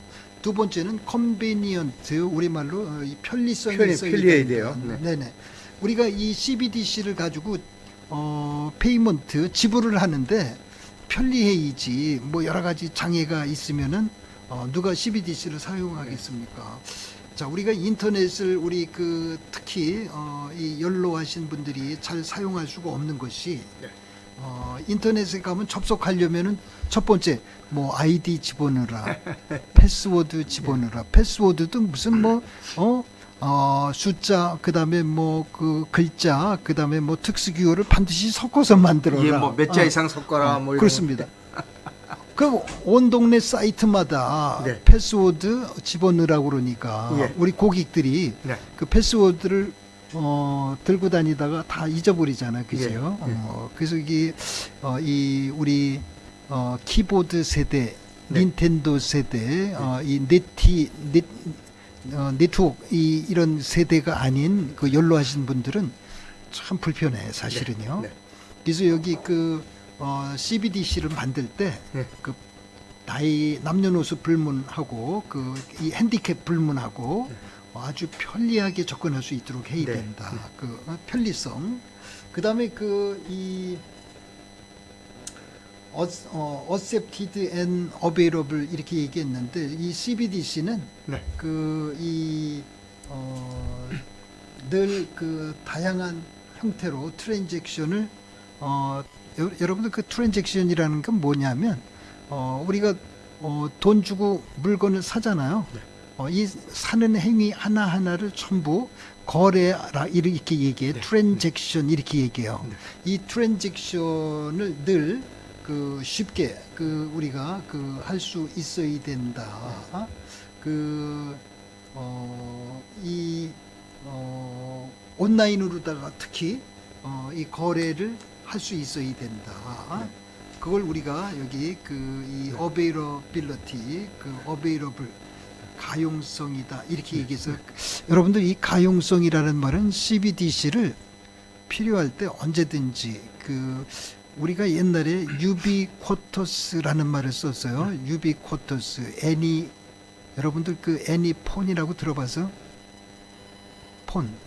두 번째는 컨베니언트, 우리말로 이 편리성이 있어야 편리해야 된다. 돼요. 네. 네네. 우리가 이 CBDC를 가지고 페이먼트 지불을 하는데 편리해야지 뭐 여러 가지 장애가 있으면은 누가 CBDC를 사용하겠습니까? 자, 우리가 인터넷을 우리 그 특히 이 연로하신 분들이 잘 사용할 수가 없는 것이 네. 인터넷에 가면 접속하려면은 첫 번째 뭐 아이디 집어넣으라, 패스워드 집어넣으라. 패스워드도 무슨 뭐 숫자, 그다음에 뭐 그 글자, 그다음에 뭐 특수 기호를 반드시 섞어서 만들어라. 예, 뭐 몇 자 이상 섞어라 뭐 이런 그렇습니다. 그 온 동네 사이트마다 네. 패스워드 집어넣으라고 그러니까 예. 우리 고객들이 네. 그 패스워드를 들고 다니다가 다 잊어버리잖아, 그죠? 예. 그래서 이게 이 우리 키보드 세대, 네. 닌텐도 세대, 이 네트워크 이런 세대가 아닌 그 연로하신 분들은 참 불편해, 사실은요. 네. 네. 그래서 여기 그 CBDC를 만들 때 네. 그 나이 남녀노소 불문하고 그 이 핸디캡 불문하고 아주 편리하게 접근할 수 있도록 해야 네. 된다. 그 편리성. 그다음에 이 accepted and available 이렇게 얘기했는데 이 CBDC는 네. 늘 그 다양한 형태로 트랜잭션을 여러분들 그 트랜잭션이라는 건 뭐냐면 우리가 돈 주고 물건을 사잖아요. 네. 이 사는 행위 하나하나를 전부 거래라 이렇게 얘기해. 네. 트랜잭션 이렇게 얘기해요. 네. 이 트랜잭션을 늘 그 쉽게 우리가 할 수 있어야 된다. 온라인으로다가 특히 이 거래를 할 수 있어야 된다. 그걸 우리가 여기 이 availability, available 가용성이다 이렇게 얘기해서 여러분들 이 가용성이라는 말은 CBDC를 필요할 때 언제든지 우리가 옛날에 유비쿼터스라는 말을 썼어요. 유비쿼터스, 여러분들 애니폰이라고 들어봐서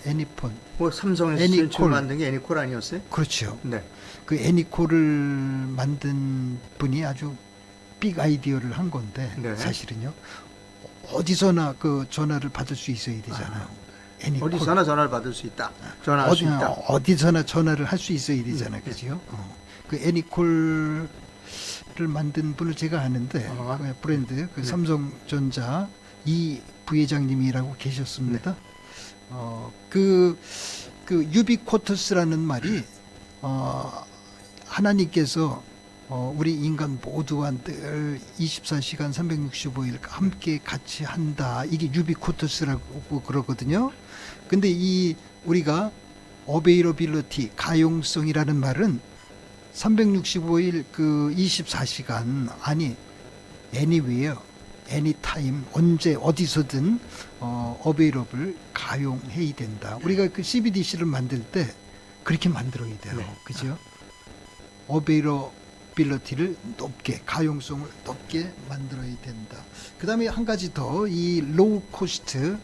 애니폰. 뭐 삼성에서 애니콜. 제일 만든 게 애니콜 아니었어요? 그렇죠. 네. 그 애니콜을 만든 분이 아주 빅 아이디어를 한 건데 네. 사실은요. 어디서나 그 전화를 받을 수 있어야 되잖아요. 애니콜. 어디서나 전화를 받을 수 있다. 전화할 수 있다. 어디서나 전화를 할 수 있어야 되잖아요. 네. 그죠? 그 애니콜을 만든 분을 제가 아는데 그 브랜드 네. 삼성전자 이 부회장님이라고 계셨습니다. 네. 그 유비쿼터스라는 말이 하나님께서 우리 인간 모두와 늘 24시간 365일 함께 같이 한다. 이게 유비쿼터스라고 그러거든요. 근데 우리가 availability, 가용성이라는 말은 365일 24시간 아니 anywhere, anytime 언제 어디서든 available 가용해야 된다. 우리가 그 CBDC를 만들 때 그렇게 만들어야 돼요. 네. 그죠? availability를 높게 가용성을 높게 만들어야 된다. 그다음에 한 가지 더 이 low cost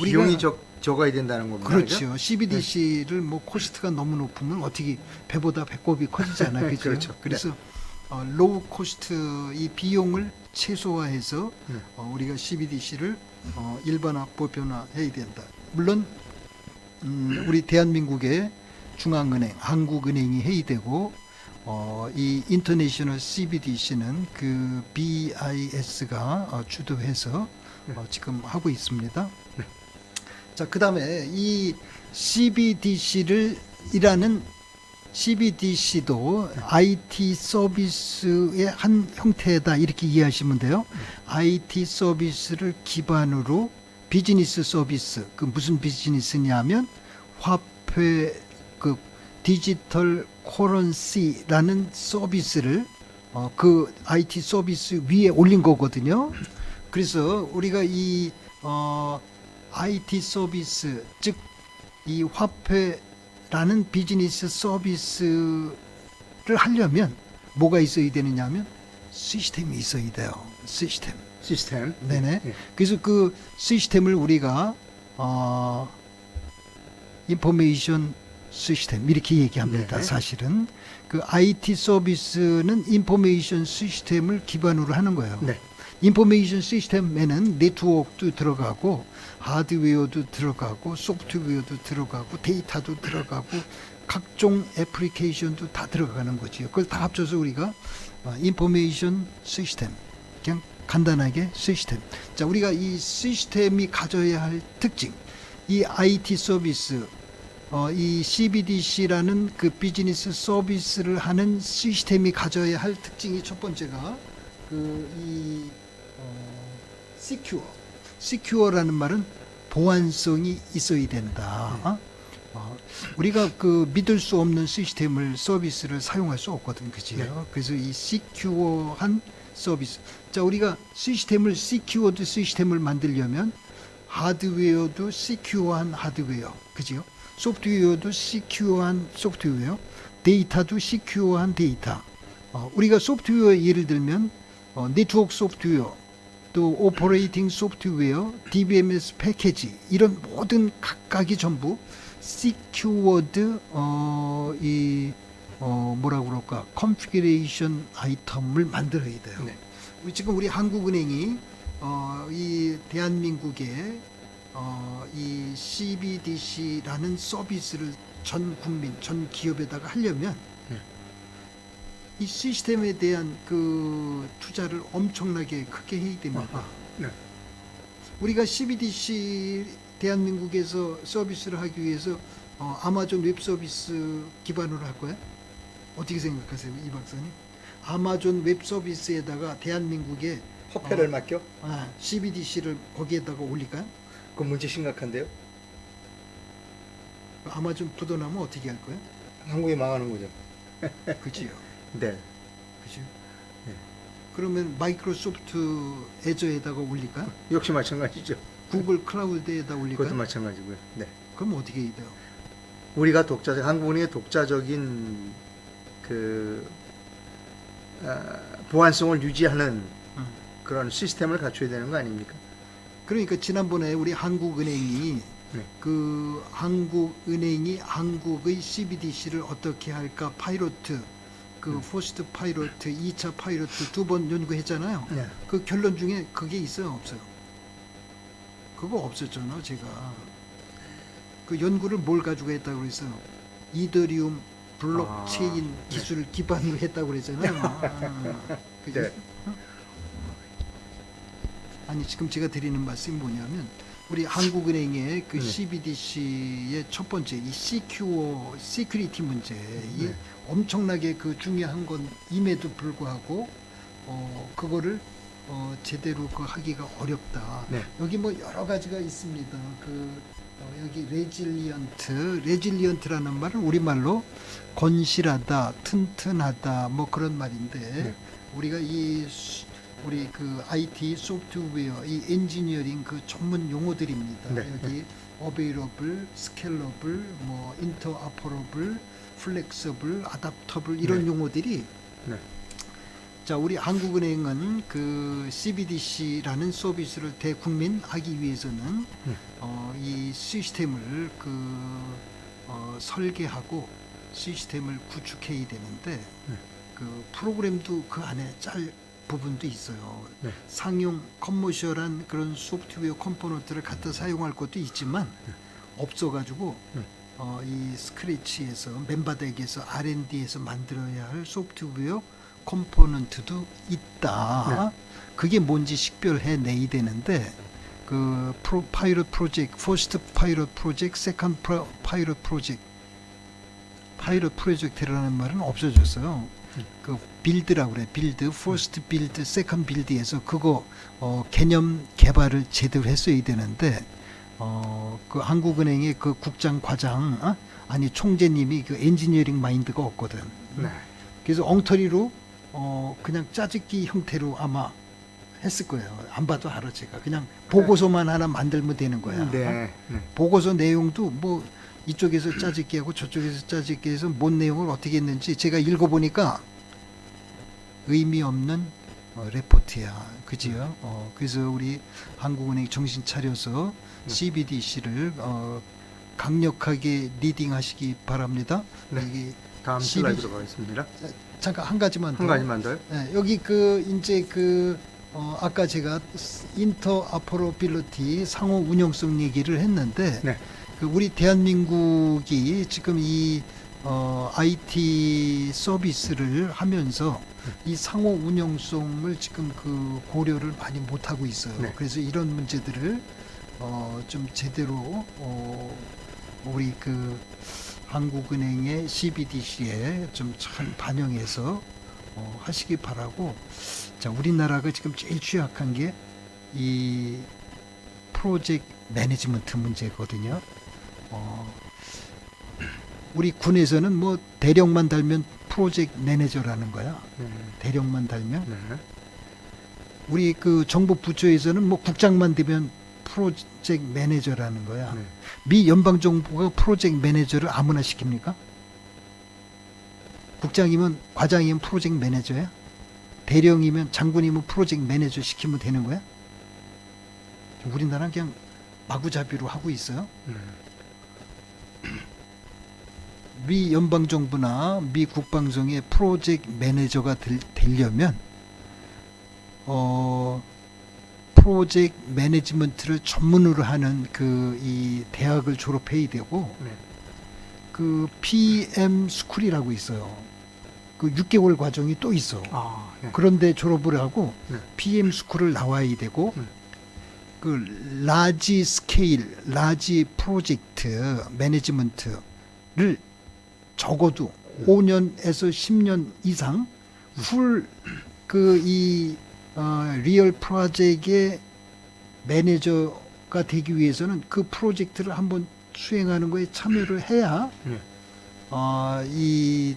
비용이 적어야 된다는 겁니다. 그렇죠. CBDC를 뭐 코스트가 너무 높으면 어떻게 배보다 배꼽이 커지잖아요. 그렇죠? 그렇죠. 그래서 로우 코스트 이 비용을 최소화해서 우리가 CBDC를 일반화 보편화해야 된다. 물론 우리 대한민국의 중앙은행, 한국은행이 해야 되고 이 인터내셔널 CBDC는 그 BIS가 주도해서 지금 하고 있습니다. 자, 그다음에 이 CBDC도 IT 서비스의 한 형태다 이렇게 이해하시면 돼요. IT 서비스를 기반으로 비즈니스 서비스, 그 무슨 비즈니스냐면 화폐, 디지털 커런시라는 서비스를 그 IT 서비스 위에 올린 거거든요. 그래서 우리가 이 IT 서비스, 즉 이 화폐라는 비즈니스 서비스를 하려면 뭐가 있어야 되느냐면 시스템이 있어야 돼요. 시스템. 네네. 네. 그래서 그 시스템을 우리가 인포메이션 시스템 이렇게 얘기합니다. 네. 사실은 그 IT 서비스는 인포메이션 시스템을 기반으로 하는 거예요. 네. 인포메이션 시스템에는 네트워크도 들어가고 하드웨어도 들어가고 소프트웨어도 들어가고 데이터도 들어가고 각종 애플리케이션도 다 들어가는 거지요. 그걸 다 합쳐서 우리가 인포메이션 시스템, 그냥 간단하게 시스템. 자, 우리가 이 시스템이 가져야 할 특징, 이 IT 서비스, 이 CBDC라는 그 비즈니스 서비스를 하는 시스템이 가져야 할 특징이 첫 번째가 secure라는 말은 보안성이 있어야 된다. 우리가 믿을 수 없는 시스템을 서비스를 사용할 수 없거든, 그지요? 네. 그래서 이 secure한 서비스. 자, 우리가 secured 시스템을 만들려면 하드웨어도 secure한 하드웨어, 그지요? 소프트웨어도 secure한 소프트웨어, 데이터도 secure한 데이터. 우리가 소프트웨어 예를 들면 네트워크 소프트웨어 또 오퍼레이팅 소프트웨어, DBMS 패키지 이런 모든 각각이 전부 secured 뭐라고 그럴까 컨피그레이션 아이템을 만들어야 돼요. 네. 우리 한국은행이 이 대한민국에 이 CBDC라는 서비스를 전 국민, 전 기업에다가 하려면 네. 이 시스템에 대한 그 투자를 엄청나게 크게 해야 됩니다. 네. 우리가 CBDC 대한민국에서 서비스를 하기 위해서 아마존 웹 서비스 기반으로 할 거야? 어떻게 생각하세요, 이 박사님? 아마존 웹 서비스에다가 대한민국에 화폐를 맡겨? CBDC를 거기에다가 올릴까요? 그 문제 심각한데요. 아마존 부도나면 어떻게 할 거야? 한국이 망하는 거죠. 그지요? 네. 그죠? 네. 그러면 마이크로소프트 애저에다가 올릴까요? 역시 마찬가지죠. 구글 클라우드에다 올릴까요? 그것도 마찬가지고요. 네. 그럼 어떻게 해야 돼요? 우리가 한국은행의 독자적인 보안성을 유지하는 그런 시스템을 갖춰야 되는 거 아닙니까? 그러니까 지난번에 우리 한국은행이 네. 한국의 CBDC를 어떻게 할까 파이로트 포스트 파이로트 2차 파이로트 2번 연구했잖아요. 네. 그 결론 중에 그게 있어요, 없어요? 그거 없었잖아. 제가 그 연구를 뭘 가지고 했다고 그랬어요? 이더리움 블록체인 기술을 기반으로 했다고 그랬잖아요. 그죠? 네. 아니 지금 제가 드리는 말씀이 뭐냐면 우리 한국은행의 그 네. CBDC의 첫 번째 이 시큐리티 문제 이 네. 엄청나게 그 중요한 건 임에도 불구하고 그거를 제대로 하기가 어렵다. 네. 여기 뭐 여러 가지가 있습니다. 여기 레질리언트라는 말은 우리말로 건실하다, 튼튼하다 뭐 그런 말인데 네. 우리가 우리 그 IT 소프트웨어 이 엔지니어링 그 전문 용어들입니다. 네. 여기 available, scalable, 뭐 interoperable, flexible, adaptable 이런 네. 용어들이 네. 자, 우리 한국은행은 그 CBDC라는 서비스를 대국민하기 위해서는 이 시스템을 설계하고 시스템을 구축해야 되는데 그 프로그램도 그 안에 짤 부분도 있어요. 네. 상용 커머셜한 그런 소프트웨어 컴포넌트를 갖다 사용할 것도 있지만 없어가지고 이 스크래치에서 맨바닥에서 R&D에서 만들어야 할 소프트웨어 컴포넌트도 있다. 그게 뭔지 식별해 내야 되는데 그 파이럿 프로젝트, 퍼스트 파이럿 프로젝트, 세컨드 파이럿 프로젝트라는 말은 없어졌어요. 그 빌드라고 그래. 빌드, 퍼스트 빌드, 세컨드 빌드에서 그거 개념 개발을 제대로 했어야 되는데 그 한국은행의 그 국장 과장 아니 총재님이 그 엔지니어링 마인드가 없거든. 네. 그래서 엉터리로 그냥 짜집기 형태로 아마 했을 거예요. 안 봐도 알아 제가. 그냥 보고서만 하나 만들면 되는 거야. 네. 네. 보고서 내용도 뭐 이쪽에서 짜집기 하고 저쪽에서 짜집기 해서 뭔 내용을 어떻게 했는지 제가 읽어보니까 의미 없는 레포트야. 그지요? 그래서 우리 한국은행 정신 차려서 CBDC를 강력하게 리딩하시기 바랍니다. 네. 여기 다음 슬라이드로 가겠습니다. 잠깐 한 가지만 더. 한 가지만 더요? 네, 여기 이제 아까 제가 인터오퍼러빌리티 상호 운영성 얘기를 했는데 네. 그 우리 대한민국이 지금 이 IT 서비스를 하면서 이 상호 운영성을 지금 고려를 많이 못 하고 있어요. 네. 그래서 이런 문제들을 좀 제대로 우리 한국은행의 CBDC에 좀 잘 반영해서 하시기 바라고. 자, 우리나라가 지금 제일 취약한 게 이 프로젝트 매니지먼트 문제거든요. 우리 군에서는 뭐 대령만 달면 프로젝트 매니저라는 거야. 대령만 달면. 네. 우리 정부 부처에서는 뭐 국장만 되면 프로젝트 매니저라는 거야. 네. 미 연방 정부가 프로젝트 매니저를 아무나 시킵니까? 국장이면 과장이면 프로젝트 매니저야? 대령이면 장군이면 프로젝트 매니저 시키면 되는 거야? 우리나라는 그냥 마구잡이로 하고 있어요. 미 연방정부나 미 국방성의 프로젝트 매니저가 되려면 프로젝트 매니지먼트를 전문으로 하는 그 이 대학을 졸업해야 되고 네. 그 PM 스쿨이라고 있어요. 그 6개월 과정이 또 있어. 네. 그런데 졸업을 하고 네. PM 스쿨을 나와야 되고 그 라지 스케일, 라지 프로젝트 매니지먼트를 적어도 5년에서 10년 이상 풀 그 이 리얼 프로젝트의 매니저가 되기 위해서는 그 프로젝트를 한번 수행하는 거에 참여를 해야 이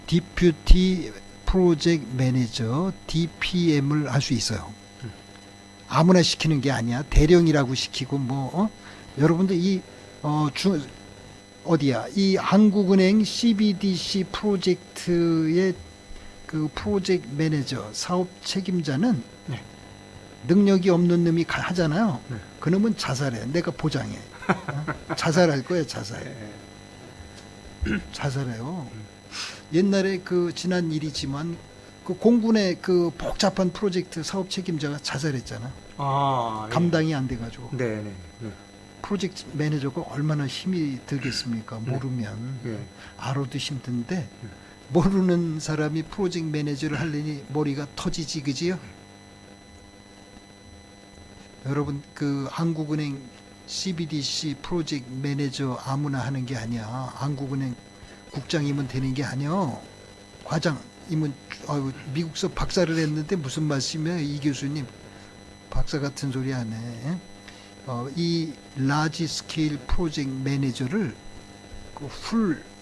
디퓨티 프로젝트 매니저 DPM을 할 수 있어요. 아무나 시키는 게 아니야. 대령이라고 시키고 여러분들 어디야? 이 한국은행 CBDC 프로젝트의 그 프로젝트 매니저 사업 책임자는 네. 능력이 없는 놈이 하잖아요. 네. 그놈은 자살해. 내가 보장해. 자살할 거야, 자살. 자살해요. 옛날에 그 지난 일이지만 그 공군의 그 복잡한 프로젝트 사업 책임자가 자살했잖아. 감당이 안 돼가지고. 네. 프로젝트 매니저가 얼마나 힘이 들겠습니까? 모르면 알아도 힘든데 모르는 사람이 프로젝트 매니저를 하려니 머리가 터지지, 그지요? 여러분 그 한국은행 CBDC 프로젝트 매니저 아무나 하는 게 아니야. 한국은행 국장이면 되는 게 아니야. 과장이면 미국서 박사를 했는데 무슨 말씀이야 이 교수님. 박사 같은 소리 안 해. 이 라지 스케일 프로젝트 매니저를 그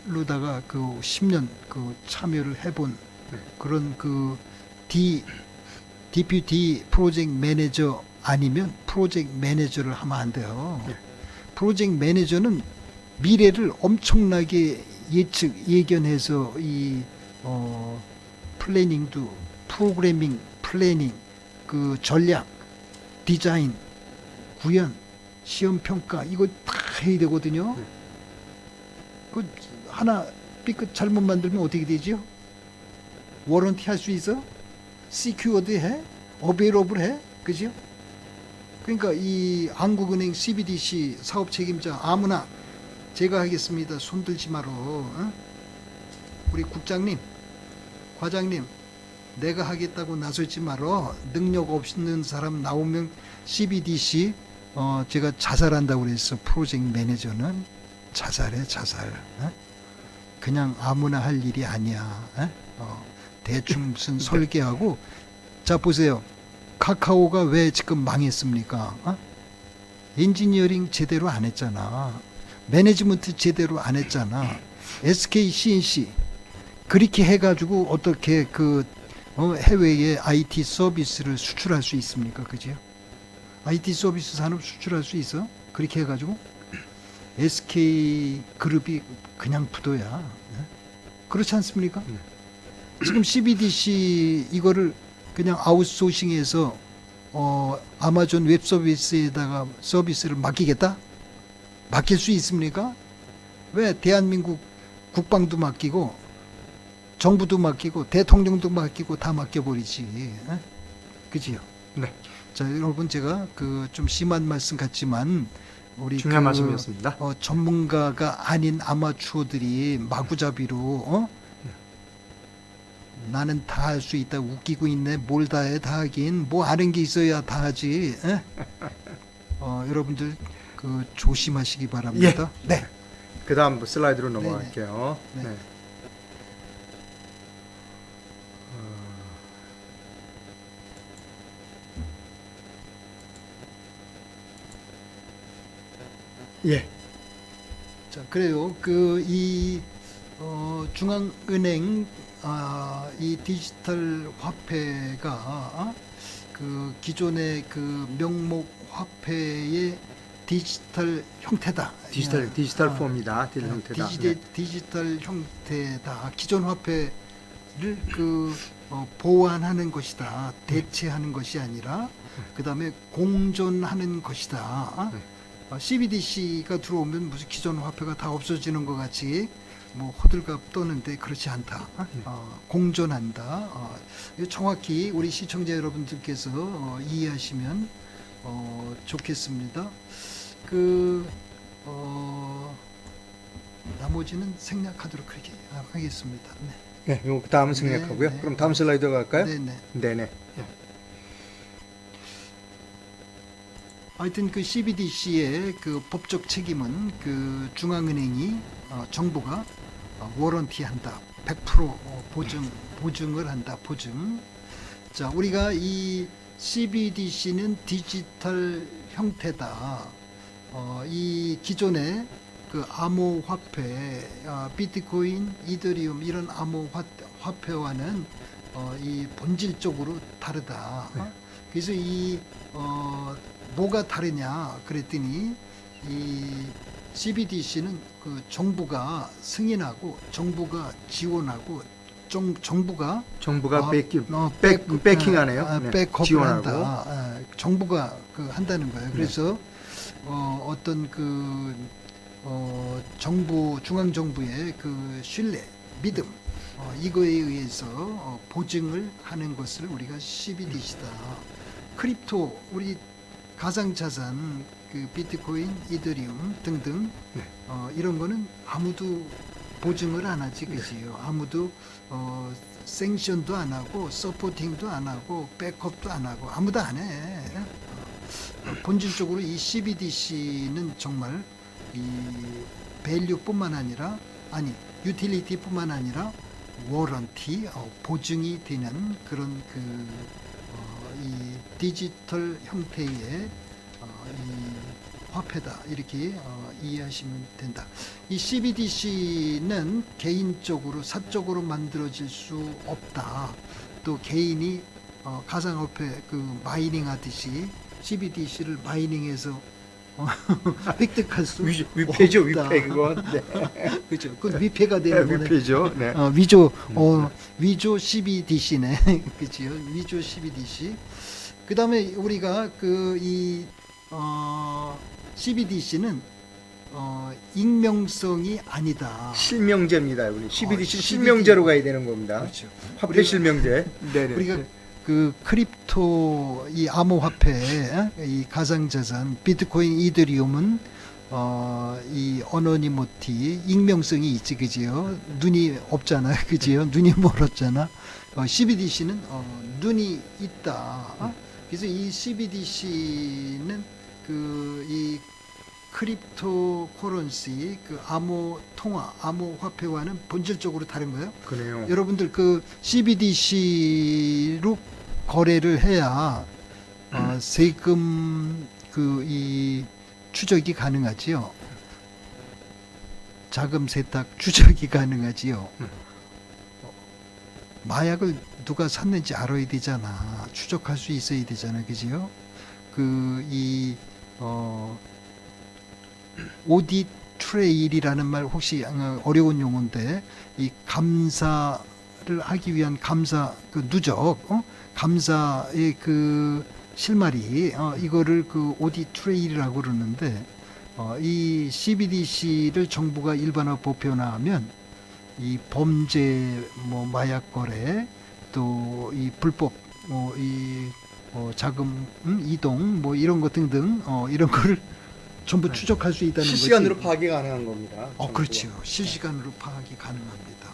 풀로다가 그 10년 그 참여를 해본 그런 그 디퓨티 프로젝트 매니저 아니면 프로젝트 매니저를 하면 안 돼요. 프로젝트 매니저는 미래를 엄청나게 예견해서 이 플래닝도 프로그래밍 플래닝 그 전략 디자인 구현 시험 평가 이거 다 해야 되거든요. 그 하나 삐끗 잘못 만들면 어떻게 되죠? 워런티 할 수 있어? 시큐어드 해? 어베이러블 해? 그죠? 그러니까 이 한국은행 CBDC 사업 책임자 아무나 제가 하겠습니다. 손들지 마라. 우리 국장님, 과장님, 내가 하겠다고 나서지 마라. 능력 없는 사람 나오면 CBDC 제가 자살한다고 그랬어. 프로젝트 매니저는 자살해, 자살. 그냥 아무나 할 일이 아니야. 대충 무슨 설계하고 자 보세요. 카카오가 왜 지금 망했습니까? 엔지니어링 제대로 안 했잖아. 매니지먼트 제대로 안 했잖아. SK CNC 그렇게 해가지고 어떻게 그 해외에 IT 서비스를 수출할 수 있습니까? 그죠? IT 서비스 산업 수출할 수 있어? 그렇게 해가지고 SK 그룹이 그냥 부도야. 그렇지 않습니까? 지금 CBDC 이거를 그냥 아웃소싱해서 아마존 웹 서비스에다가 서비스를 맡기겠다? 맡길 수 있습니까? 왜 대한민국 국방도 맡기고 정부도 맡기고 대통령도 맡기고 다 맡겨버리지. 그지요? 네. 자, 여러분 제가 그 좀 심한 말씀 같지만 우리 중요한 말씀이었습니다. 전문가가 아닌 아마추어들이 마구잡이로 나는 다 할 수 있다 웃기고 있네. 뭘 다 해? 다 하긴 뭐 아는 게 있어야 다 하지. 여러분들 그 조심하시기 바랍니다. 네. 그 다음 슬라이드로 넘어갈게요. 네. 네. 예. 자, 그래요. 그 이 중앙은행 이 디지털 화폐가 그 기존의 그 명목 화폐의 디지털 형태다. 디지털 폼이다. 디지털 형태다. 디지털 형태다. 기존 화폐 보완하는 것이다. 대체하는 것이 아니라 그다음에 공존하는 것이다. CBDC가 들어오면 무슨 기존 화폐가 다 없어지는 것 같이 뭐 호들갑 떠는데 그렇지 않다. 공존한다. 이거 정확히 우리 시청자 여러분들께서 이해하시면 좋겠습니다. 나머지는 생략하도록 그렇게 하겠습니다. 네. 네, 요 다음은 생략하고요. 네, 네. 그럼 다음 슬라이드 갈까요? 네네. 네네. 하여튼 그 CBDC의 그 법적 책임은 그 중앙은행이 정부가 워런티한다. 100% 보증을 한다. 보증. 자, 우리가 이 CBDC는 디지털 형태다. 이 기존의 그 암호화폐, 비트코인, 이더리움 이런 암호화폐와는 이 본질적으로 다르다. 네. 그래서 이 뭐가 다르냐 그랬더니 이 CBDC는 그 정부가 승인하고 정부가 지원하고 정부가 백킹하네요. 네, 백업을 지원하고. 한다. 정부가 그 한다는 거예요. 그래서 어떤 그 정부 중앙 정부의 그 신뢰, 믿음 이거에 의해서 보증을 하는 것을 우리가 CBDC다. 크립토 우리 가상자산 그 비트코인, 이더리움 등등 네. 이런 거는 아무도 보증을 안 하지, 그지요? 아무도 생션도 안 하고 서포팅도 안 하고 백업도 안 하고 아무도 안 해. 본질적으로 이 CBDC는 정말 이 밸류뿐만 아니라 유틸리티뿐만 아니라 워런티 보증이 되는 그런 이 디지털 형태의 이 화폐다 이렇게 이해하시면 된다. 이 CBDC는 개인적으로 사적으로 만들어질 수 없다. 또 개인이 가상화폐 그 마이닝 하듯이 CBDC를 마이닝해서 획득할 수 위패죠, 없다. 위패 그건. 네. 그렇죠. 그건 위패가 되는 거네. 위패죠. 네. 위조 CBDC네. 그렇죠. 위조 CBDC. 그다음에 우리가 CBDC는 익명성이 아니다. 실명제입니다. 우리 CBDC CBD. 실명제로 가야 되는 겁니다. 그렇죠. 화폐 실명제. 네네. 우리가 그 크립토 이 암호화폐 이 가상자산 비트코인 이더리움은 이 어노니모티 익명성이 있지, 그지요? 눈이 없잖아, 그지요? 눈이 멀었잖아. CBDC는 눈이 있다. 그래서 이 CBDC는 이 크립토 코런시 그 암호 통화, 암호 화폐와는 본질적으로 다른 거예요. 그래요. 여러분들 그 CBDC로 거래를 해야 세금 이 추적이 가능하지요. 자금 세탁 추적이 가능하지요. 마약을 누가 샀는지 알아야 되잖아. 추적할 수 있어야 되잖아, 그지요? 오디 트레일이라는 말 혹시 어려운 용어인데 이 감사를 하기 위한 감사 그 누적 감사의 그 실마리 이거를 그 오디 트레일이라고 그러는데 이 CBDC를 정부가 일반화 보편화하면 이 범죄 마약 거래 또 이 불법 자금 이동 이런 것 등등 이런 거를 전부 추적할 수 있다는 거지. 실시간으로 파악이 가능한 겁니다. 그렇죠. 실시간으로 파악이 가능합니다.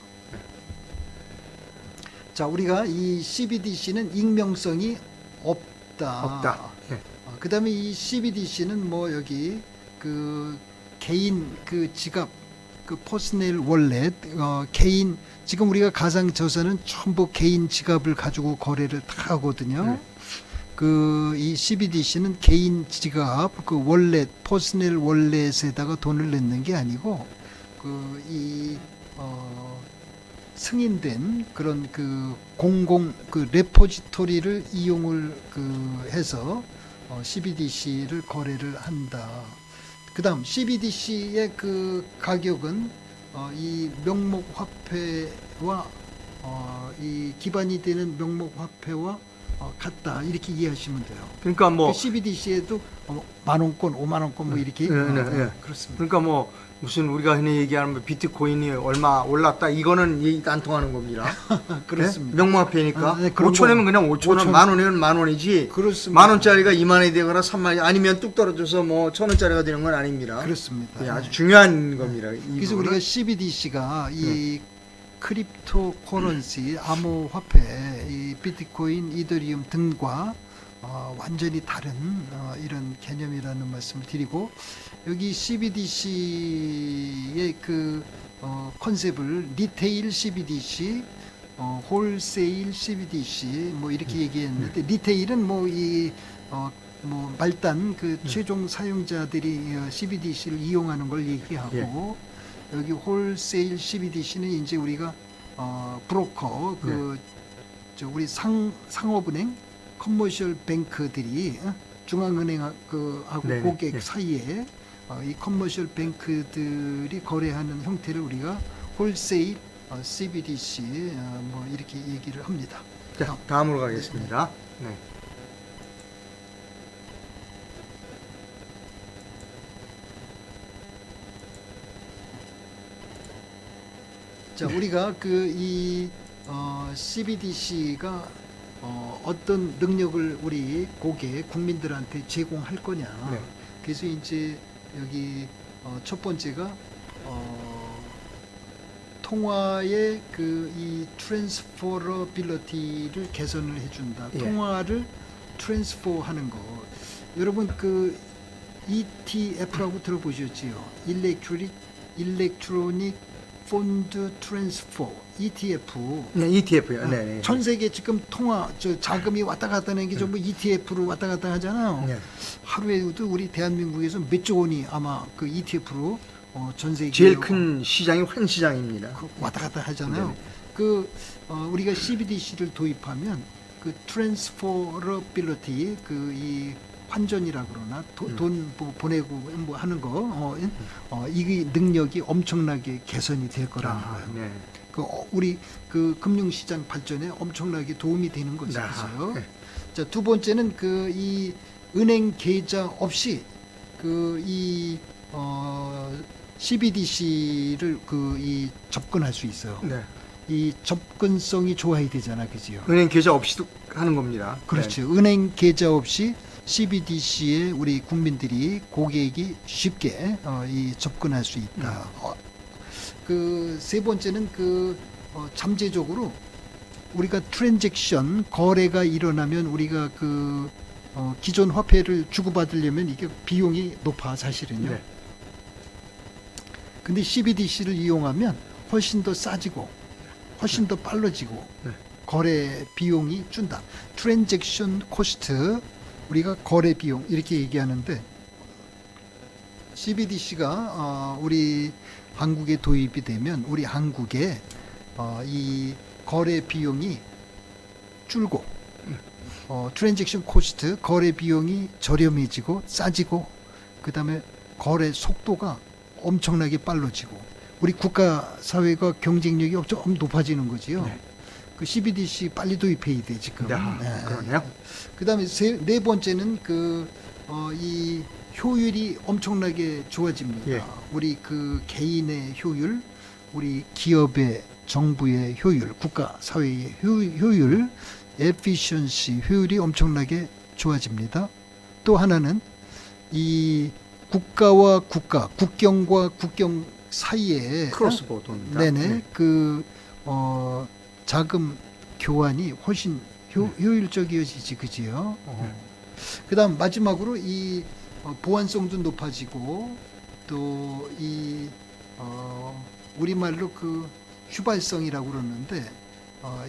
자, 우리가 이 CBDC는 익명성이 없다. 네. 그다음에 이 CBDC는 여기 그 개인 그 지갑 그 퍼스널 월렛 개인 지금 우리가 가상 자산은 전부 개인 지갑을 가지고 거래를 다 하거든요. 이 CBDC는 개인 지갑 그 월렛 퍼스널 월렛에다가 돈을 넣는 게 아니고 승인된 그런 공공 레포지토리를 이용을 해서 CBDC를 거래를 한다. 그다음 CBDC의 그 가격은 이 명목 화폐와 이 기반이 되는 명목 화폐와 같다 이렇게 이해하시면 돼요. 그러니까 뭐 CBDC에도 10,000원권, 50,000원권 뭐 이렇게 그렇습니다. 그러니까 뭐 무슨 우리가 흔히 얘기하는 뭐 비트코인이 얼마 올랐다 이거는 얘기가 안 통하는 겁니다. 그렇습니다. 네? 명목화폐니까 네, 그런 5천원이면 거. 그냥 5천원, 5,000원. 만원이면 만원이지. 그렇습니다. 만원짜리가 2만원이 되거나 3만원 아니면 뚝 떨어져서 뭐 1,000원짜리가 되는 건 아닙니다. 그렇습니다. 예, 아주 중요한 겁니다. 이 그래서 부분은. 우리가 CBDC가 이 크립토 커런시, 암호화폐, 이 비트코인, 이더리움 등과 완전히 다른 이런 개념이라는 말씀을 드리고, 여기 CBDC의 그 컨셉을 리테일 CBDC, 홀세일 CBDC 뭐 이렇게 얘기했는데, 리테일은 뭐 이 뭐 말단 그 최종 사용자들이 CBDC를 이용하는 걸 얘기하고, 여기 홀세일 CBDC는 이제 우리가 브로커 저 우리 상업은행, 커머셜 뱅크들이 중앙은행 하고 네네. 고객 네. 사이에 이 커머셜 뱅크들이 거래하는 형태를 우리가 홀세일 CBDC 뭐 이렇게 얘기를 합니다. 자, 다음으로 가겠습니다. 네. 자, 우리가 이 CBDC가 어떤 능력을 우리 고객 국민들한테 제공할 거냐. 네. 그래서 이제 여기 첫 번째가 통화의 이 트랜스퍼러빌리티를 개선을 해준다. 예. 통화를 트랜스퍼하는 거. 여러분 그 ETF라고 들어보셨지요? 일렉트로닉 펀드 트랜스퍼 ETF. 네, ETF요. 네, 네. 전 세계 지금 자금이 왔다 갔다 하는 게 전부 ETF로 왔다 갔다 하잖아요. 네. 하루에도 우리 대한민국에서 몇 조 원이 아마 그 ETF로 전 세계 제일 큰 시장이 환 시장입니다. 왔다 갔다 하잖아요. 네. 우리가 CBDC를 도입하면 그 트랜스퍼러빌리티 이 환전이라 그러나 돈 보내고 뭐 하는 거 이 능력이 엄청나게 개선이 될 거라는 거예요. 네. 우리 금융시장 발전에 엄청나게 도움이 되는 것이죠. 네. 자, 두 번째는 이 은행 계좌 없이 이 CBDC를 이 접근할 수 있어요. 네. 이 접근성이 좋아야 되잖아, 그지요? 은행 계좌 없이도 하는 겁니다. 그렇죠. 은행 계좌 없이 CBDC에 우리 국민들이 고객이 쉽게 접근할 수 있다. 세 번째는 잠재적으로 우리가 트랜잭션 거래가 일어나면 우리가 기존 화폐를 주고받으려면 이게 비용이 높아 사실은요. 네. 근데 CBDC를 이용하면 훨씬 더 싸지고 훨씬 더 빨라지고 네. 거래 비용이 준다. 트랜잭션 코스트, 우리가 거래 비용 이렇게 얘기하는데, CBDC가 우리 한국에 도입이 되면 우리 한국에 이 거래 비용이 줄고 트랜잭션 코스트, 거래 비용이 저렴해지고 싸지고, 그 다음에 거래 속도가 엄청나게 빨라지고 우리 국가 사회가 경쟁력이 좀 높아지는 거지요. 네. 그 CBDC 빨리 도입해야 돼 지금. 네. 그러네요. 그다음에 네 번째는 이 효율이 엄청나게 좋아집니다. 예. 우리 개인의 효율, 우리 기업의, 정부의 효율, 국가 사회의 효율, efficiency, 효율이 엄청나게 좋아집니다. 또 하나는 이 국가와 국가, 국경과 국경 사이에 크로스 보도입니다. 네네 네. 자금 교환이 훨씬 효율적이어지지, 그지요? 그다음 마지막으로 이 보안성도 높아지고, 또 이 우리말로 휘발성이라고 그러는데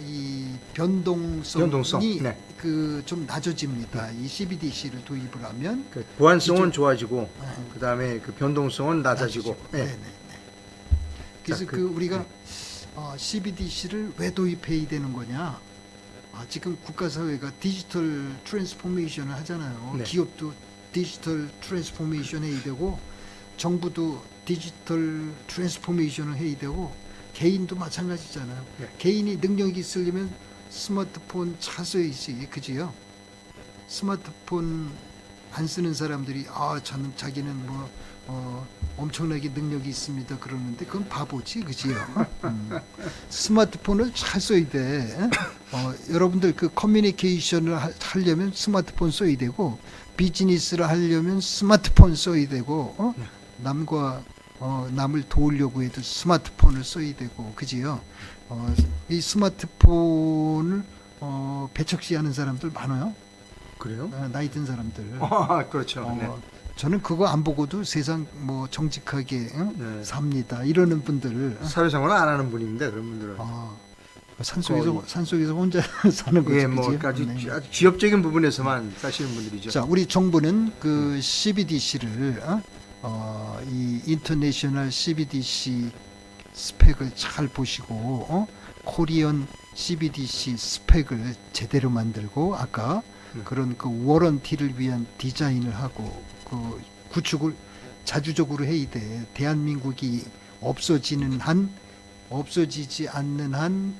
이 변동성이 네. 좀 낮아집니다. 이 CBDC를 도입을 하면 보안성은 좋아지고, 네. 그 다음에 변동성은 낮아지고. 네. 네네. 그래서 자, 우리가 CBDC를 왜 도입해야 되는 거냐? 지금 국가 사회가 디지털 트랜스포메이션을 하잖아요. 네. 기업도 디지털 트랜스포메이션 해야 되고, 정부도 디지털 트랜스포메이션을 해야 되고, 개인도 마찬가지잖아요. 네. 개인이 능력이 있으려면 스마트폰 차서야지, 그지요? 스마트폰 안 쓰는 사람들이 저는 자기는 뭐 엄청나게 능력이 있습니다 그러는데 그건 바보지, 그지요? 스마트폰을 잘 써야 돼. 여러분들 그 커뮤니케이션을 하려면 스마트폰 써야 되고, 비즈니스를 하려면 스마트폰 써야 되고, 남과 남을 도우려고 해도 스마트폰을 써야 되고, 그지요? 이 스마트폰을 배척시하는 사람들 많아요. 그래요? 나이 든 사람들. 그렇죠. 네. 저는 그거 안 보고도 세상 뭐 정직하게 네. 삽니다 이러는 분들. 사회생활을 안 하는 분인데 그런 분들은. 산속에서 혼자 사는 거죠. 예, 뭐 그죠? 아주, 네. 아주 지역적인 부분에서만 사시는 분들이죠. 자, 우리 정부는 그 CBDC를 이 인터내셔널 CBDC 스펙을 잘 보시고 코리안 CBDC 스펙을 제대로 만들고 아까 그런 그 워런티를 위한 디자인을 하고 그 구축을 자주적으로 해야 돼. 대한민국이 없어지지 않는 한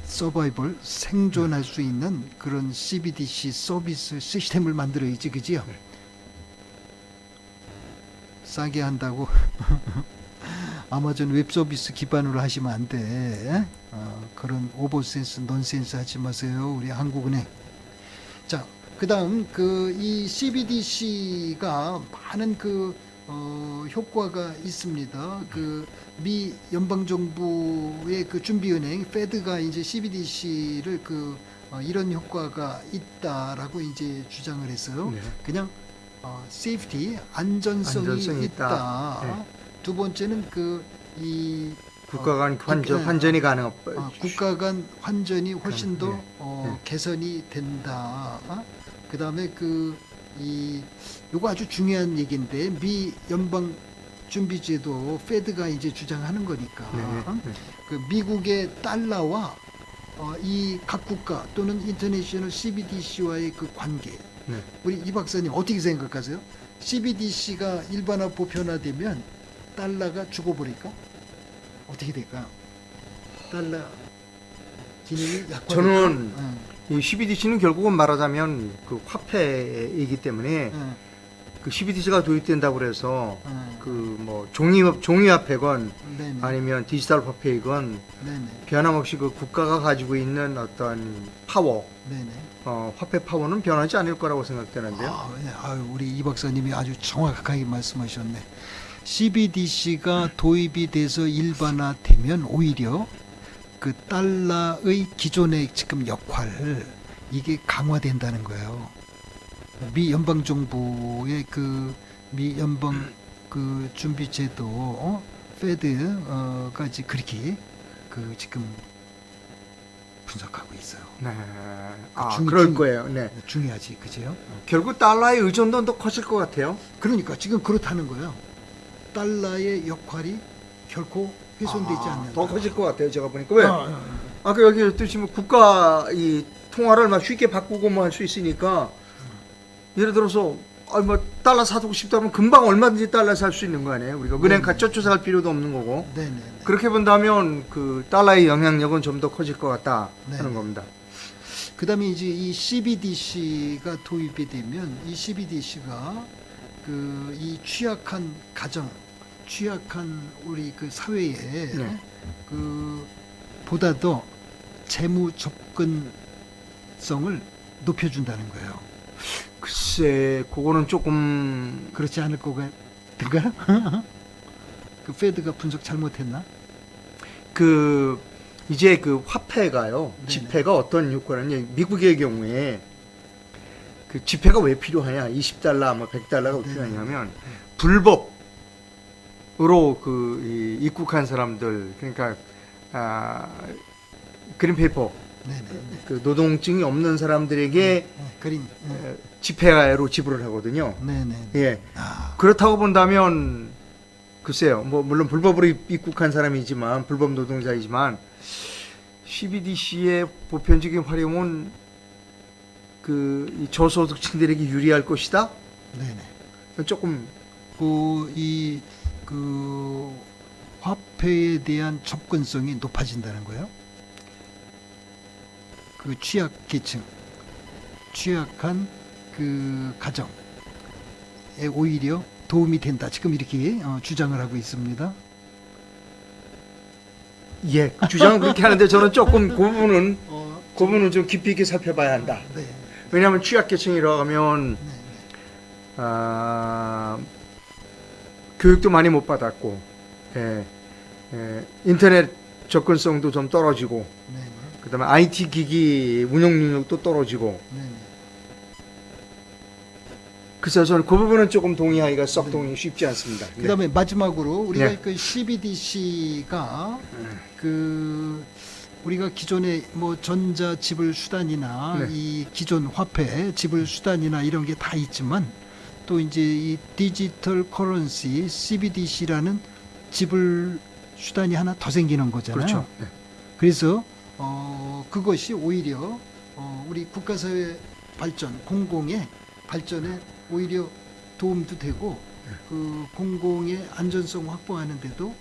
서바이벌 생존할 수 있는 그런 CBDC 서비스 시스템을 만들어야지, 그지요? 싸게 한다고 아마존 웹 서비스 기반으로 하시면 안 돼. 그런 오버센스, 넌센스 하지 마세요, 우리 한국은행. 자, 그다음 이 CBDC가 많은 효과가 있습니다. 미 연방 정부의 준비은행 페드가 이제 CBDC를 이런 효과가 있다라고 이제 주장을 했어요. 네. 그냥 세이프티 안전성이 있다. 네. 두 번째는 국가 간 환전이 가능한 국가 간 환전이 훨씬 더 네. 개선이 된다. 그다음에 요거 아주 중요한 얘기인데 미 연방 준비제도 페드가 이제 주장하는 거니까 네. 미국의 달러와 이 각 국가 또는 인터내셔널 CBDC와의 그 관계. 네. 우리 이 박사님 어떻게 생각하세요? CBDC가 일반화 보편화되면 달러가 죽어버릴까? 어떻게 될까요? 달러 기능이 약화될까? 저는 이 CBDC는 결국은 말하자면 그 화폐이기 때문에 그 CBDC가 도입된다고 그래서 뭐 종이화폐건 네네. 아니면 디지털 화폐이건 네네. 변함없이 그 국가가 가지고 있는 어떤 파워, 네네. 화폐 파워는 변하지 않을 거라고 생각되는데요. 네. 우리 이 박사님이 아주 정확하게 말씀하셨네. CBDC가 도입이 돼서 일반화되면 오히려 그 달러의 기존의 지금 역할 이게 강화된다는 거예요. 미 연방 정부의 미 연방 준비제도 페드까지 그렇게 지금 분석하고 있어요. 네. 그럴 거예요. 네. 중요하지, 그죠? 결국 달러의 의존도는 더 커질 것 같아요. 그러니까 지금 그렇다는 거예요. 달러의 역할이 결코 훼손되지 않는다. 더 커질 것 같아요. 제가 보니까 왜? 아까 여기 뜻이면 국가 이 통화를 막 쉽게 바꾸고 뭐 할 수 있으니까 예를 들어서 뭐 달러 사두고 싶다면 금방 얼마든지 달러 살 수 있는 거 아니에요? 우리가 은행 가 쫓아갈 필요도 없는 거고. 네네. 그렇게 본다면 그 달러의 영향력은 좀 더 커질 것 같다 하는 겁니다. 그다음에 이제 이 CBDC가 도입이 되면 이 CBDC가 이 취약한 가정, 취약한 우리 사회에 보다 더 재무 접근성을 높여준다는 거예요. 글쎄, 그거는 조금 그렇지 않을 것 같은가? 페드가 분석 잘못했나? 이제 화폐가요, 네네. 지폐가 어떤 효과를 하냐. 미국의 경우에 지폐가 왜 필요하냐, 20달러, 뭐 100달러가 왜 필요하냐면 불법으로 입국한 사람들, 그러니까 그린페이퍼, 노동증이 없는 사람들에게 지폐로 지불을 하거든요. 네네. 예. 그렇다고 본다면 글쎄요, 뭐 물론 불법으로 입국한 사람이지만 불법 노동자이지만 CBDC의 보편적인 활용은 이 저소득층들에게 유리할 것이다. 네네. 조금 화폐에 대한 접근성이 높아진다는 거예요. 그 취약계층, 취약한 그 가정에 오히려 도움이 된다. 지금 이렇게 주장을 하고 있습니다. 예, 그 주장은 그렇게 하는데 저는 조금 그 부분은 좀 깊이 있게 살펴봐야 한다. 네. 왜냐하면 취약계층이라고 하면 네. 교육도 많이 못 받았고, 인터넷 접근성도 좀 떨어지고, 네. 그다음에 IT 기기 운영 능력도 떨어지고, 네. 그래서 저는 그 부분은 조금 동의하기가 썩 네. 동의 쉽지 않습니다. 그다음에 마지막으로 우리가 네. 그 CBDC가 그 우리가 기존의 뭐 전자 지불 수단이나 네. 이 기존 화폐 지불 수단이나 이런 게 다 있지만 또 이제 이 디지털 커런시 CBDC라는 지불 수단이 하나 더 생기는 거잖아요. 그렇죠. 네. 그래서 그것이 오히려 우리 국가사회 발전, 공공의 발전에 오히려 도움도 되고 그 공공의 안전성 확보하는 데도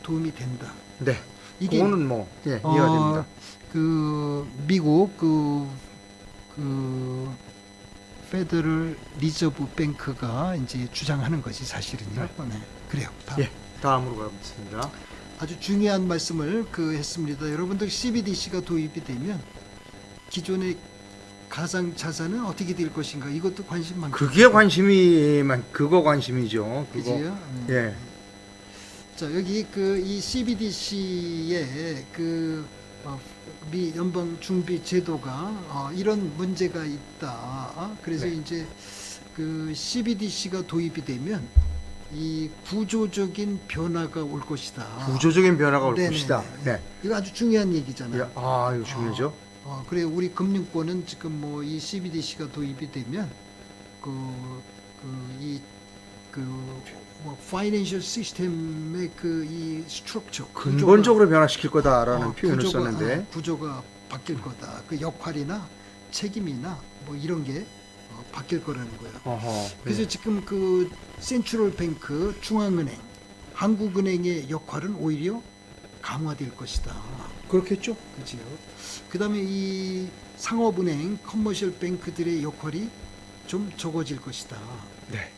도움이 된다. 네. 이게 그거는 뭐 이해가 됩니다. 그 미국 그 페더럴 리저브 뱅크가 이제 주장하는 것이 사실은요. 네. 그래요. 예, 다음으로 가겠습니다. 아주 중요한 말씀을 했습니다. 여러분들 CBDC가 도입이 되면 기존의 가상 자산은 어떻게 될 것인가 이것도 관심 많죠. 그거 관심이죠. 그거. 그지요? 예. 자 여기 이 CBDC의 미 연방 준비 제도가 이런 문제가 있다. 그래서 네. 이제 그 CBDC가 도입이 되면 이 구조적인 변화가 올 것이다. 구조적인 변화가 올 네네네. 것이다. 네. 이거 아주 중요한 얘기잖아요. 예, 이거 중요하죠. 그래 우리 금융권은 지금 뭐 이 CBDC가 도입이 되면 뭐 파이낸셜 시스템의 이 스트럭처 근본적으로 변화시킬 거다라는 표현을 구조가, 썼는데 구조가 바뀔 거다. 그 역할이나 책임이나 뭐 이런 게 바뀔 거라는 거예요. 어허, 그래서 예. 지금 그 센트럴 뱅크 중앙은행, 한국은행의 역할은 오히려 강화될 것이다. 그렇겠죠. 그렇지요. 그다음에 이 상업은행, 커머셜 뱅크들의 역할이 좀 적어질 것이다. 네.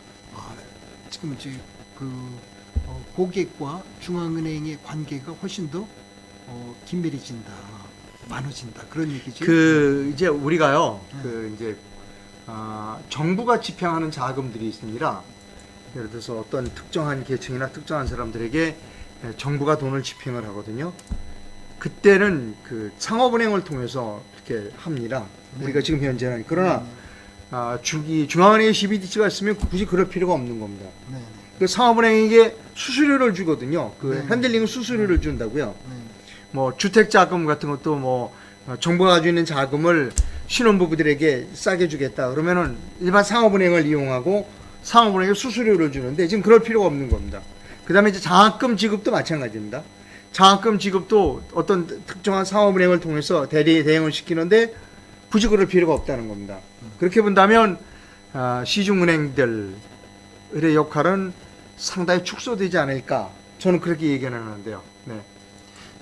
지금 이제 고객과 중앙은행의 관계가 훨씬 더 긴밀해진다, 많아진다 그런 얘기죠. 이제 우리가요. 네. 이제 정부가 집행하는 자금들이 있습니다. 예를 들어서 어떤 특정한 계층이나 특정한 사람들에게 정부가 돈을 집행을 하거든요. 그때는 그 상업은행을 통해서 이렇게 합니다. 네. 우리가 지금 현재는 그러나 중앙은행에 CBDC가 있으면 굳이 그럴 필요가 없는 겁니다. 네. 그 상업은행에게 수수료를 주거든요. 그 네. 핸들링 수수료를 준다고요. 네. 뭐 주택 자금 같은 것도 뭐 정부가 가지고 있는 자금을 신혼부부들에게 싸게 주겠다. 그러면은 일반 상업은행을 이용하고 상업은행에 수수료를 주는데 지금 그럴 필요가 없는 겁니다. 그다음에 이제 장학금 지급도 마찬가지입니다. 장학금 지급도 어떤 특정한 상업은행을 통해서 대행을 시키는데 굳이 그럴 필요가 없다는 겁니다. 그렇게 본다면 시중은행들의 역할은 상당히 축소되지 않을까 저는 그렇게 얘기하는데요. 네.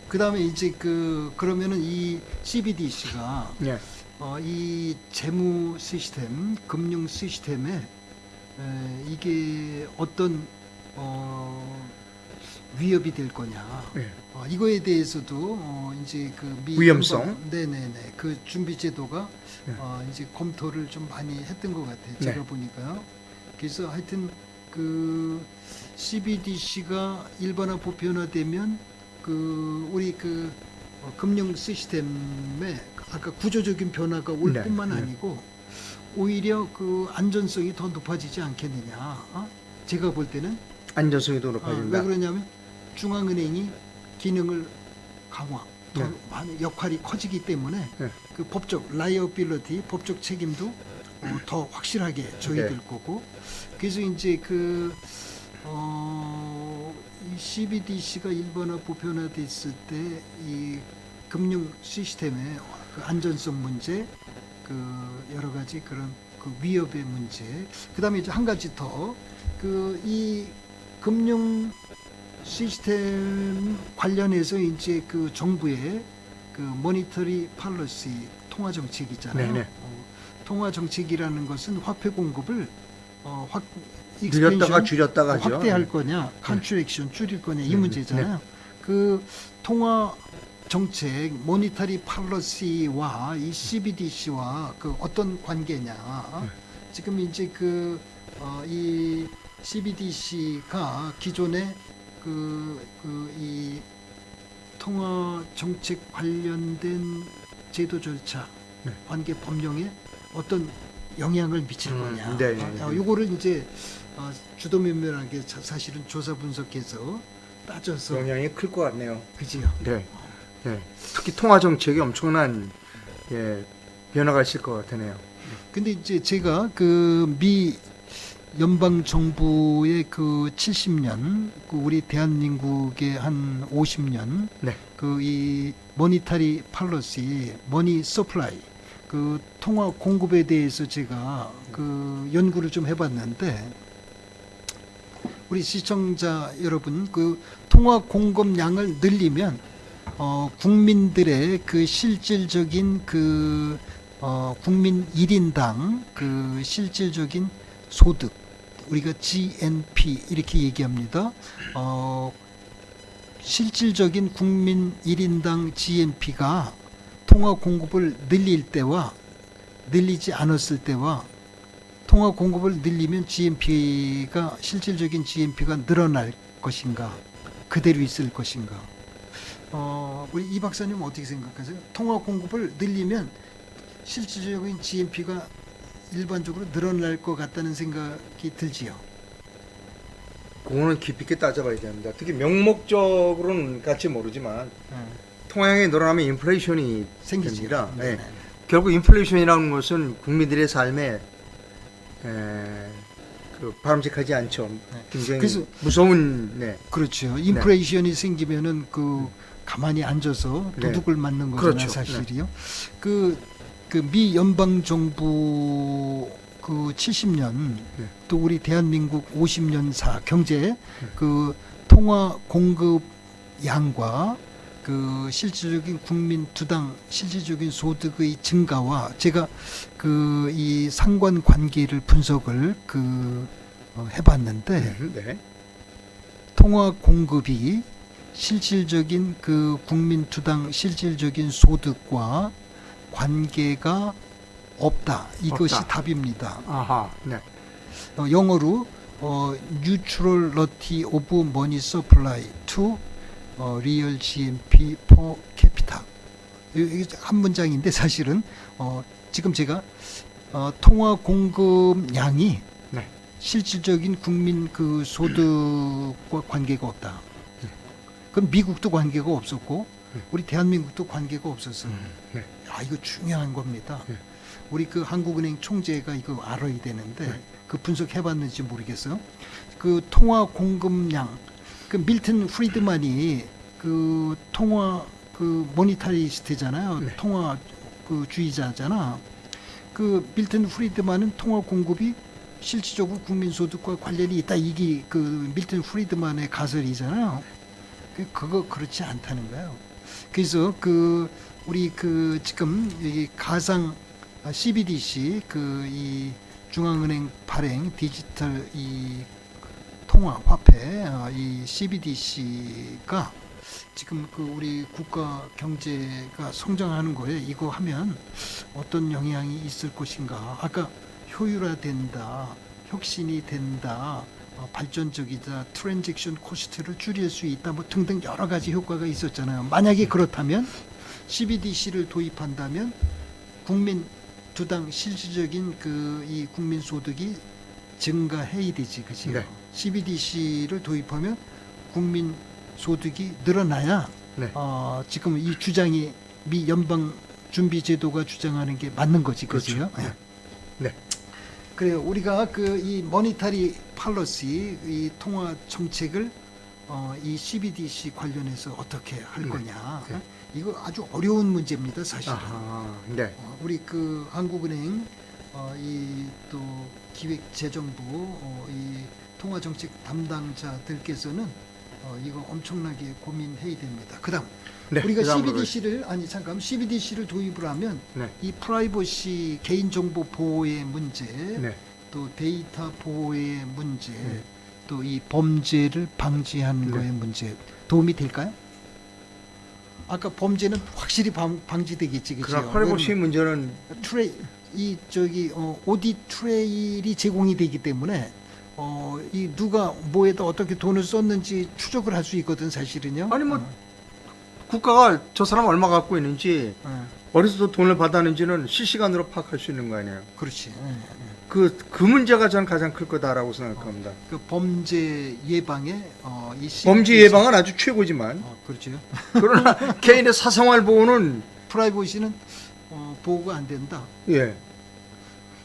그다음에 이제 그러면은 이 CBDC가 네. 이 재무 시스템, 금융 시스템에 이게 어떤 위협이 될 거냐. 네. 이거에 대해서도 이제 위험성. 네네네. 그 준비 제도가 네. 이제 검토를 좀 많이 했던 것 같아요. 네. 제가 보니까요. 그래서 하여튼 CBDC가 일반화 보편화되면 우리 금융 시스템에 아까 구조적인 변화가 올 네. 뿐만 네. 아니고 오히려 안전성이 더 높아지지 않겠느냐. 제가 볼 때는 안전성이 더 왜 높아진다. 그러냐면 중앙은행이 기능을 강화, 더 네. 많은 역할이 커지기 때문에 네. 그 법적 라이어빌리티, 법적 책임도 더 확실하게 정해질 네. 거고. 그래서 이제 이 CBDC가 일반화 보편화됐을 때 이 금융 시스템의 안전성 문제, 여러 가지 그런 위협의 문제. 그다음에 이제 한 가지 더 이 금융 시스템 관련해서 이제 그 정부의 그 모니터리 팔러시 통화 정책이잖아요. 네네. 통화 정책이라는 것은 화폐 공급을 늘렸다가 익스펜션, 줄였다가 하죠. 확대할 거냐, 컨트랙션 줄일 거냐 이 네, 문제잖아요. 그 통화 정책, 모니터리 팔러시와 이 CBDC와 그 어떤 관계냐? 지금 이제 이 CBDC가 기존에 이 통화 정책 관련된 제도 절차, 네. 관계 법령에 어떤 영향을 미칠 거냐? 네. 요거를 이제 주도면밀하게 사실은 조사 분석해서 따져서 영향이 클 것 같네요. 그지요. 네. 네. 특히 통화 정책이 엄청난 변화가 있을 것 같으네요. 근데 이제 제가 그 미 연방 정부의 그 70년, 그 우리 대한민국의 한 50년, 네. 그 이 모니터리 팔러시, 머니 서플라이, 그 통화 공급에 대해서 제가 그 연구를 좀 해봤는데, 우리 시청자 여러분, 그 통화 공급량을 늘리면 국민들의 그 실질적인 국민 1인당 그 실질적인 소득, 우리가 GNP 이렇게 얘기합니다. 실질적인 국민 1인당 GNP가 통화 공급을 늘릴 때와 늘리지 않았을 때와 통화 공급을 늘리면 GNP가 실질적인 GNP가 늘어날 것인가, 그대로 있을 것인가. 우리 이 박사님 어떻게 생각하세요? 통화 공급을 늘리면 실질적인 GNP가 일반적으로 늘어날 것 같다는 생각이 들지요. 그거는 깊이 있게 따져봐야 됩니다. 특히 명목적으로는 같이 모르지만 통화량이 늘어나면 인플레이션이 생기죠. 됩니다. 네. 네. 결국 인플레이션이라는 것은 국민들의 삶에 바람직하지 않죠. 굉장히 그래서 무서운. 네. 그렇죠. 인플레이션이 생기면은 가만히 앉아서 네. 도둑을 맞는 거잖아요, 그렇죠. 사실이요. 그 미 연방 정부 70년 네. 또 우리 대한민국 50년사 경제 그 통화 공급 양과 그 실질적인 국민 두당 실질적인 소득의 증가와 제가 이 상관 관계를 분석을 해봤는데 네. 통화 공급이 실질적인 그 국민 두당 실질적인 소득과 관계가 없다. 이것이 없다. 답입니다. 아하. 네. 영어로 neutrality of money supply to real GNP per capita. 이게 한 문장인데 사실은 지금 제가 통화 공급량이 네. 실질적인 국민 그 소득과 관계가 없다. 그럼 미국도 관계가 없었고 우리 대한민국도 관계가 없었어요. 네. 이거 중요한 겁니다. 네. 우리 그 한국은행 총재가 이거 알아야 되는데 네. 그 분석해봤는지 모르겠어요. 그 통화 공급량, 그 밀턴 프리드만이 그 통화 그 모니터리스트잖아요. 네. 통화 그 주의자잖아. 그 밀턴 프리드만은 통화 공급이 실질적으로 국민 소득과 관련이 있다. 이게 그 밀턴 프리드만의 가설이잖아요. 그거 그렇지 않다는 거예요. 그래서 우리 지금 이 가상 CBDC 이 중앙은행 발행 디지털 이 통화 화폐 이 CBDC가 지금 우리 국가 경제가 성장하는 거에 이거 하면 어떤 영향이 있을 것인가. 아까 효율화된다, 혁신이 된다, 발전적이다, 트랜잭션 코스트를 줄일 수 있다, 뭐 등등 여러 가지 효과가 있었잖아요. 만약에 그렇다면 CBDC를 도입한다면 국민 두당 실질적인 이 국민 소득이 증가해야 되지, 그지요? 네. CBDC를 도입하면 국민 소득이 늘어나야 네. 지금 이 주장이 미 연방 준비 제도가 주장하는 게 맞는 거지, 그지요? 그렇죠. 네. 그래요. 우리가 이 모니터리 팔러시 이 통화 정책을 이 CBDC 관련해서 어떻게 할 거냐. 네. 이거 아주 어려운 문제입니다, 사실은. 아하. 네. 우리 한국은행 이 또 기획재정부 이 통화 정책 담당자들께서는 이거 엄청나게 고민해야 됩니다. 그다음 네, 우리가 그다음으로 CBDC를 도입을 하면 네. 이 프라이버시 개인정보 보호의 문제, 네. 또 데이터 보호의 문제, 네. 또 이 범죄를 방지하는 네. 거의 문제 도움이 될까요? 아까 범죄는 확실히 방지되겠지, 그렇죠? 그러나 프라이버시 문제는 오디 트레일이 제공이 되기 때문에 이 누가 뭐에다 어떻게 돈을 썼는지 추적을 할 수 있거든, 사실은요. 아니 뭐 국가가 저 사람 얼마 갖고 있는지 어디서 돈을 받았는지는 실시간으로 파악할 수 있는 거 아니에요. 그렇지. 그 문제가 저는 가장 클 거다라고 생각합니다. 그 범죄 예방에 이 범죄 예방은 아주 최고지만 그렇죠. 그러나 개인의 사생활 보호는 프라이버시는 보호가 안 된다. 예.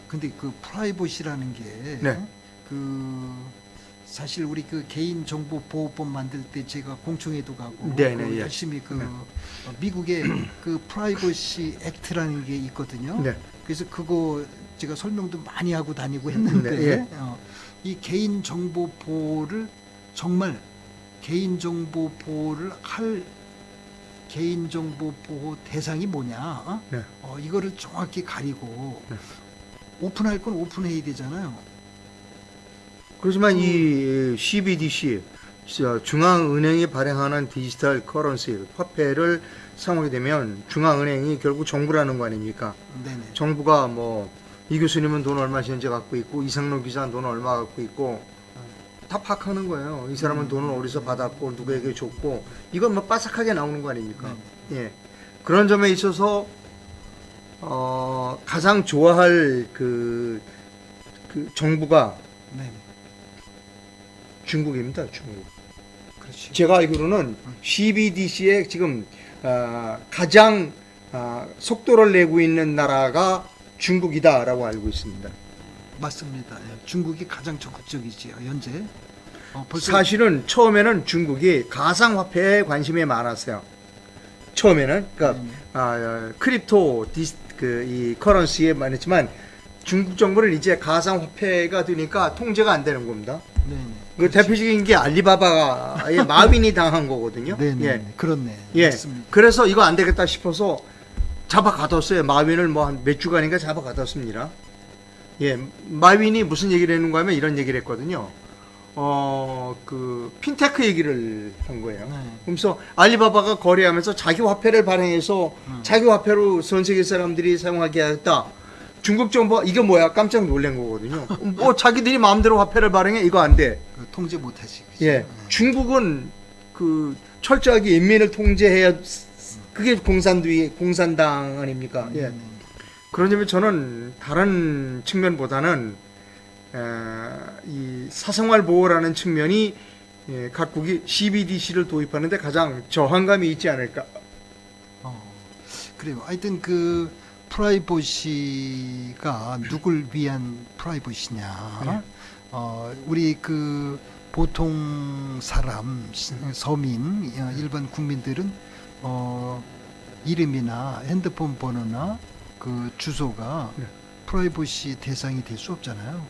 근데 그 프라이버시라는 게 네. 그 사실 우리 그 개인정보 보호법 만들 때 제가 공청회도 가고 네네, 그 예. 열심히 그 네. 미국의 그 프라이버시 액트라는 게 있거든요. 네. 그래서 그거 제가 설명도 많이 하고 다니고 했는데 네, 예. 이 개인정보 보호를 정말 개인정보 보호를 할 개인정보 보호 대상이 뭐냐? 네. 이거를 정확히 가리고 네. 오픈할 건 오픈해야 되잖아요. 그렇지만 이 CBDC 중앙은행이 발행하는 디지털 커런시 화폐를 사용하게 되면 중앙은행이 결국 정부라는 거 아닙니까? 네네. 정부가 뭐 이 교수님은 돈 얼마 현재 갖고 있고 이상로 기자는 돈 얼마 갖고 있고 다 파악하는 거예요. 이 사람은 돈을 어디서 받았고 누구에게 줬고 이건 뭐 빠삭하게 나오는 거 아닙니까? 예. 그런 점에 있어서 가장 좋아할 그 정부가 네. 중국입니다. 중국. 그렇지. 제가 알기로는 CBDC에 지금 가장 속도를 내고 있는 나라가 중국이다라고 알고 있습니다. 맞습니다. 예. 중국이 가장 적극적이지요, 현재. 벌써 사실은 처음에는 중국이 가상화폐에 관심이 많았어요. 처음에는 그러니까 크립토 이 커런시에 많았지만 중국 정부는 이제 가상화폐가 되니까 통제가 안 되는 겁니다. 네네. 그 대표적인 게 알리바바의 마윈이 당한 거거든요. 네네. 예. 그렇네. 예. 맞습니다. 그래서 이거 안 되겠다 싶어서 잡아가뒀어요. 마윈을 뭐 한 몇 주간인가 잡아가뒀습니다. 예. 마윈이 무슨 얘기를 했는가 하면 이런 얘기를 했거든요. 그 핀테크 얘기를 한 거예요. 네. 그래서 알리바바가 거래하면서 자기 화폐를 발행해서 자기 화폐로 전 세계 사람들이 사용하게 하겠다. 중국 정부가 이게 뭐야? 깜짝 놀란 거거든요. 뭐 자기들이 마음대로 화폐를 발행해 이거 안 돼. 통제 못하지. 그죠? 예. 중국은 그 철저하게 인민을 통제해야 그게 공산당 아닙니까? 예. 그런 점에 저는 다른 측면보다는 이 사생활 보호라는 측면이 각국이 CBDC를 도입하는데 가장 저항감이 있지 않을까. 그래요. 하여튼 그 프라이버시가 누굴 위한 프라이버시냐? 네. 우리 그 보통 사람, 서민, 일반 국민들은 이름이나 핸드폰 번호나 그 주소가 네. 프라이버시 대상이 될 수 없잖아요.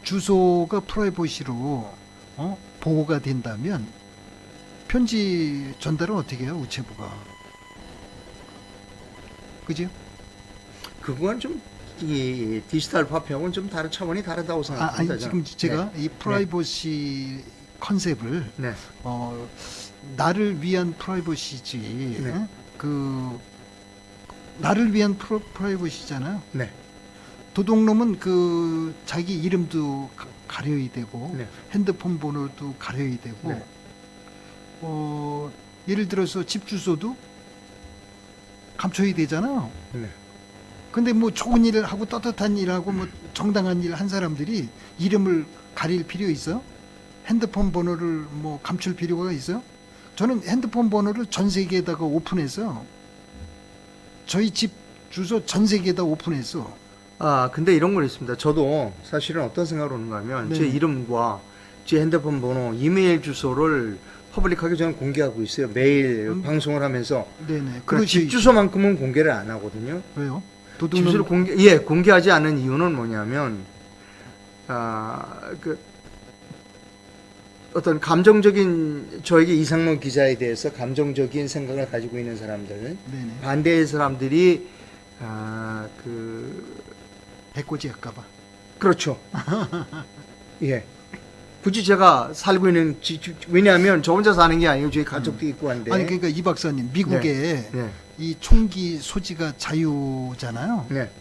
주소가 프라이버시로 보호가 된다면 편지 전달은 어떻게 해요, 우체부가? 그죠? 그건 좀 이 디지털 화폐하고는 좀 다른 차원이 다르다고 생각합니다. 아니 지금 제가 이 프라이버시 컨셉을 네. 나를 위한 프라이버시지. 네. 그 나를 위한 프라이버시잖아요. 네. 도둑놈은 그 자기 이름도 가려야 되고 네. 핸드폰 번호도 가려야 되고 네. 예를 들어서 집 주소도 감춰야 되잖아요. 네. 근데 뭐 좋은 일을 하고 떳떳한 일을 하고 뭐 정당한 일을 한 사람들이 이름을 가릴 필요 있어요? 핸드폰 번호를 뭐 감출 필요가 있어요? 저는 핸드폰 번호를 전 세계에다가 오픈해서 저희 집 주소 전 세계에다 오픈했어. 근데 이런 건 있습니다. 저도 사실은 어떤 생각을 하는가 하면 네. 제 이름과 제 핸드폰 번호, 이메일 주소를 퍼블릭하게 저는 공개하고 있어요. 매일 방송을 하면서. 네네. 그러나 집 주소만큼은 공개를 안 하거든요. 왜요? 집 주소를 공개하지 않는 이유는 뭐냐면 어떤 감정적인 저에게 이상문 기자에 대해서 감정적인 생각을 가지고 있는 사람들, 네네. 반대의 사람들이 해코지 할까봐. 그렇죠. 예. 굳이 제가 살고 있는 왜냐하면 저 혼자 사는 게 아니고 저희 가족도 있고 한데. 아니 그러니까 이 박사님 미국에 네. 이 총기 소지가 자유잖아요. 네.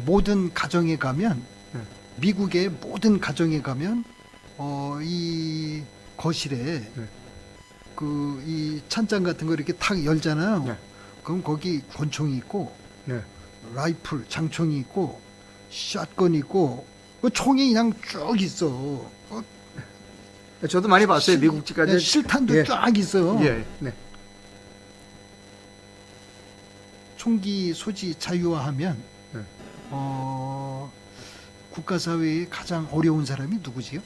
모든 가정에 가면 네. 미국의 모든 가정에 가면 이 거실에 네. 그 이 찬장 같은 거 이렇게 탁 열잖아요. 네. 그럼 거기 권총이 있고 네. 라이플 장총이 있고 샷건 있고 그 총이 그냥 쭉 있어. 저도 많이 봤어요. 미국까지. 실탄도 예. 쫙 있어요. 예. 네. 총기 소지 자유화하면 네. 국가 사회에 가장 어려운 사람이 누구지요?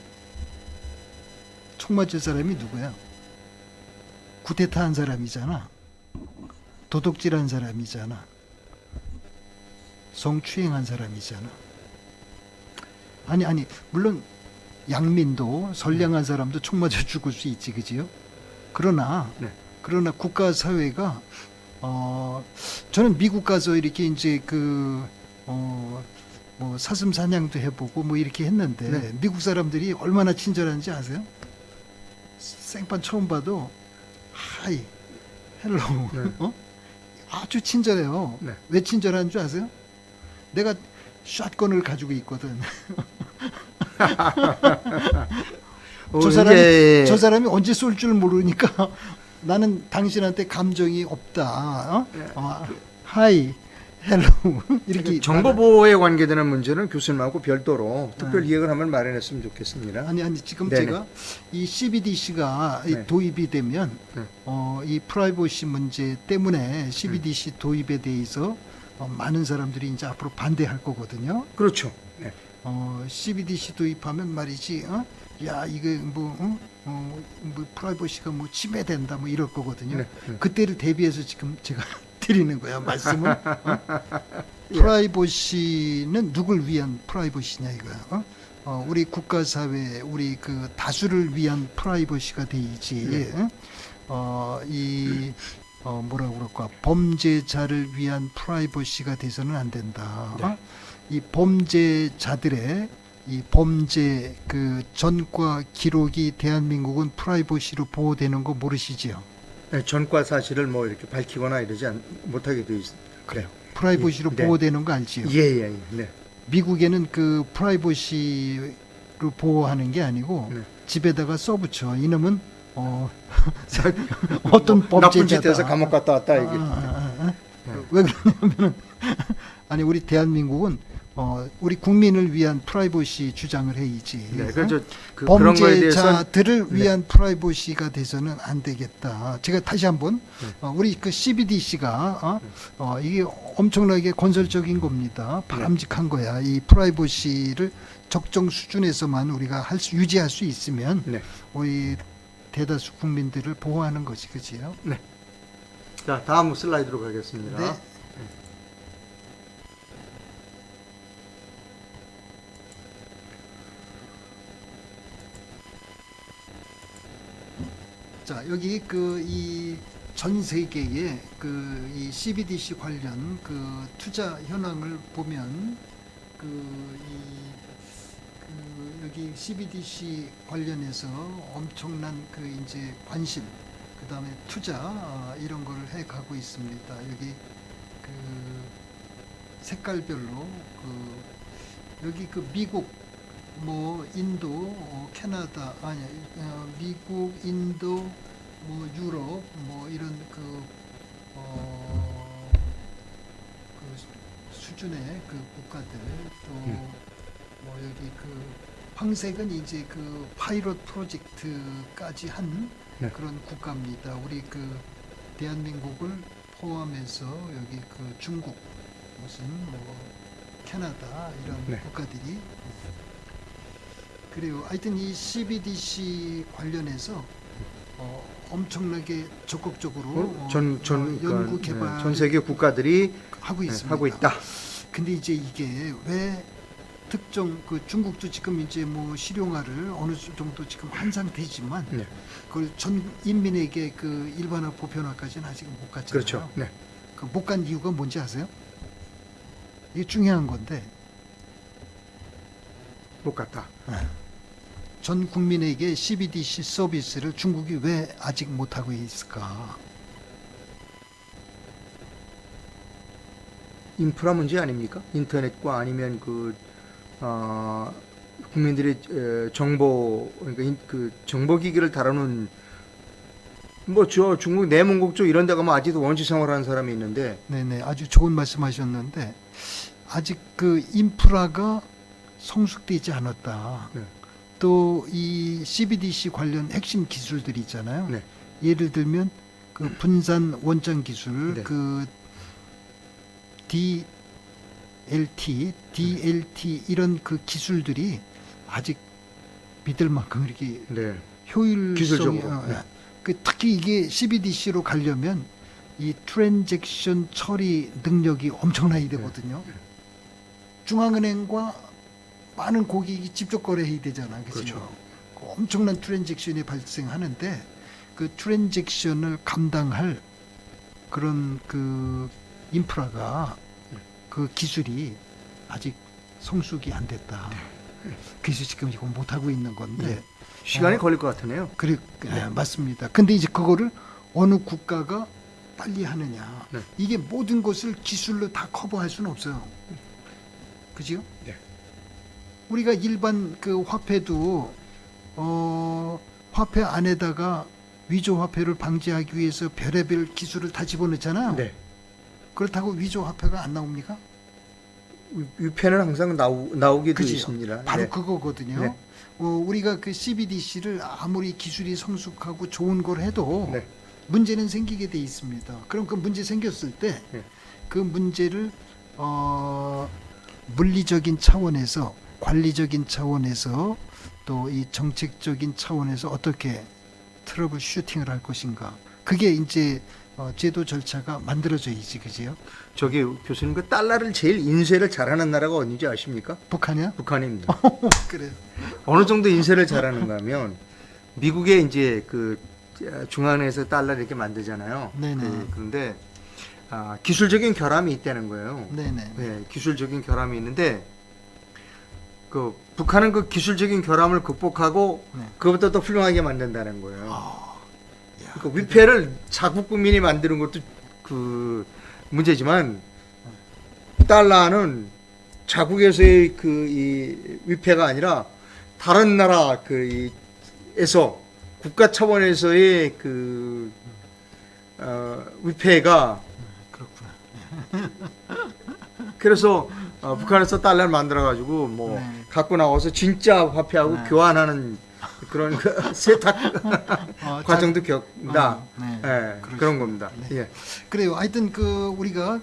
총 맞을 사람이 누구야? 쿠데타한 사람이잖아. 도둑질한 사람이잖아. 성추행한 사람이잖아. 아니 물론 양민도 선량한 사람도 총 맞아 죽을 수 있지, 그지요? 그러나 네. 국가 사회가 저는 미국 가서 이렇게 이제 뭐 사슴 사냥도 해보고 뭐 이렇게 했는데 네. 미국 사람들이 얼마나 친절한지 아세요? 생판 처음 봐도 하이, 헬로, 네. 아주 친절해요. 네. 왜 친절한 줄 아세요? 내가 샷건을 가지고 있거든. 저 사람이 언제 쏠 줄 모르니까 나는 당신한테 감정이 없다. 네. 하이, 헬로 이렇게 정보 보호에 관계되는 문제는 교수님하고 별도로 특별 기획을 한번 마련했으면 좋겠습니다. 아니 지금 네네. 제가 이 CBDC가 네. 도입이 되면 네. 이 프라이버시 문제 때문에 CBDC 도입에 대해서 많은 사람들이 이제 앞으로 반대할 거거든요. 그렇죠. 네. CBDC 도입하면 말이지, 야 이게 뭐 프라이버시가 뭐 침해된다 뭐 이럴 거거든요. 네. 네. 그때를 대비해서 지금 제가 드리는 거야 말씀을. 프라이버시는 누굴 위한 프라이버시냐 이거야. 우리 국가 사회 우리 그 다수를 위한 프라이버시가 돼야지. 네. 뭐라고 그럴까, 범죄자를 위한 프라이버시가 돼서는 안 된다. 네. 이 범죄자들의 이 범죄 그 전과 기록이 대한민국은 프라이버시로 보호되는 거 모르시지요? 네, 전과 사실을 뭐 이렇게 밝히거나 이러지 못하게 되어 있습니다. 그래요. 프라이버시로 예, 네. 보호되는 거 알지요? 예. 네. 미국에는 그 프라이버시로 보호하는 게 아니고 네. 집에다가 써붙여. 이놈은 어떤 범죄자다. 나쁜 짓 해서 감옥 갔다 왔다 이게. 네. 왜 그러냐면은 아니 우리 대한민국은 우리 국민을 위한 프라이버시 주장을 해야지. 네, 그래서 그런 거에 대해서 범죄자들을 네. 위한 프라이버시가 돼서는 안 되겠다. 제가 다시 한번 우리 그 CBDC가 이게 엄청나게 건설적인 겁니다. 바람직한 거야. 이 프라이버시를 적정 수준에서만 우리가 유지할 수 있으면 네. 우리 대다수 국민들을 보호하는 것이 그지요. 네. 자, 다음 슬라이드로 가겠습니다. 네. 자, 여기 이 전 세계의 이 CBDC 관련 투자 현황을 보면 여기 CBDC 관련해서 엄청난 이제 관심, 그다음에 투자 이런 거를 해 가고 있습니다. 여기 색깔별로 여기 미국, 뭐 인도, 캐나다, 미국, 인도, 뭐 유럽, 뭐 이런 수준의 국가들, 또 뭐 여기 황색은 이제 파이럿 프로젝트까지 한 네. 그런 국가입니다. 우리 대한민국을 포함해서 여기 중국, 무슨 뭐 캐나다 이런 네. 국가들이 그래요. 하여튼 이 CBDC 관련해서 엄청나게 적극적으로 연구 개발 전 세계 국가들이 하고 있습니다. 하고 있다. 근데 이제 이게 왜 특정 그 중국도 지금 이제 뭐 실용화를 어느 정도 지금 한 상태지만 네. 그걸 전 인민에게 그 일반화 보편화까지는 아직 못 갔잖아요. 그렇죠. 네. 그 못 간 이유가 뭔지 아세요? 이게 중요한 건데 못 갔다. 전 국민에게 CBDC 서비스를 중국이 왜 아직 못 하고 있을까? 인프라 문제 아닙니까? 인터넷과 아니면 국민들의 정보, 그러니까 그 정보기기를 다루는 뭐 저 중국 내몽국 쪽 이런 데 가면 아직도 원시 생활하는 사람이 있는데 네네, 아주 좋은 말씀하셨는데 아직 그 인프라가 성숙되지 않았다. 네. 또 이 CBDC 관련 핵심 기술들이 있잖아요. 네. 예를 들면 그 분산 원장 기술, 네. 그 DLT 이런 그 기술들이 아직 믿을 만큼 이렇게 네. 효율성이 기술적으로. 네. 그 특히 이게 CBDC로 가려면 이 트랜잭션 처리 능력이 엄청나야 되거든요. 네. 중앙은행과 많은 고객이 직접 거래해야 되잖아요. 그렇죠. 그 엄청난 트랜잭션이 발생하는데 그 트랜잭션을 감당할 그런 그 인프라가 그 기술이 아직 성숙이 안 됐다. 그래서 지금 이거 못 하고 있는 건데 네. 시간이 걸릴 것 같으네요. 그래, 네, 맞습니다. 근데 이제 그거를 어느 국가가 빨리 하느냐. 네. 이게 모든 것을 기술로 다 커버할 수는 없어요. 그죠? 네. 우리가 일반 그 화폐도 화폐 안에다가 위조 화폐를 방지하기 위해서 별의별 기술을 다 집어넣잖아요. 네. 그렇다고 위조 화폐가 안 나옵니까? 위패는 항상 나오게 되어 그지요? 있습니다. 바로 네. 그거거든요. 네. 우리가 그 CBDC를 아무리 기술이 성숙하고 좋은 걸 해도 네. 문제는 생기게 돼 있습니다. 그럼 그 문제 생겼을 때 그 네. 문제를 물리적인 차원에서 관리적인 차원에서 또 이 정책적인 차원에서 어떻게 트러블 슈팅을 할 것인가. 그게 이제 제도 절차가 만들어져야지, 그지요? 저기 교수님 그 달러를 제일 인쇄를 잘하는 나라가 어딘지 아십니까? 북한이야? 북한입니다. 그래. 어느 정도 인쇄를 잘하는가 하면 미국에 이제 그 중앙에서 달러 이렇게 만들잖아요. 네네. 그런데 기술적인 결함이 있다는 거예요. 네네. 네, 기술적인 결함이 있는데 그 북한은 그 기술적인 결함을 극복하고 네. 그것보다 더 훌륭하게 만든다는 거예요. 야, 그 위패를 자국 국민이 만드는 것도 그 문제지만 달러는 자국에서의 그 이 위패가 아니라 다른 나라 에서 국가 차원에서의 그 위패가 그렇구나. 그래서 북한에서 달러를 만들어 가지고 뭐 네. 갖고 나와서 진짜 화폐하고 네. 교환하는 그런 그 세탁 과정도 겪다. 네. 그런 겁니다. 네. 예. 그래요. 하여튼 그 우리가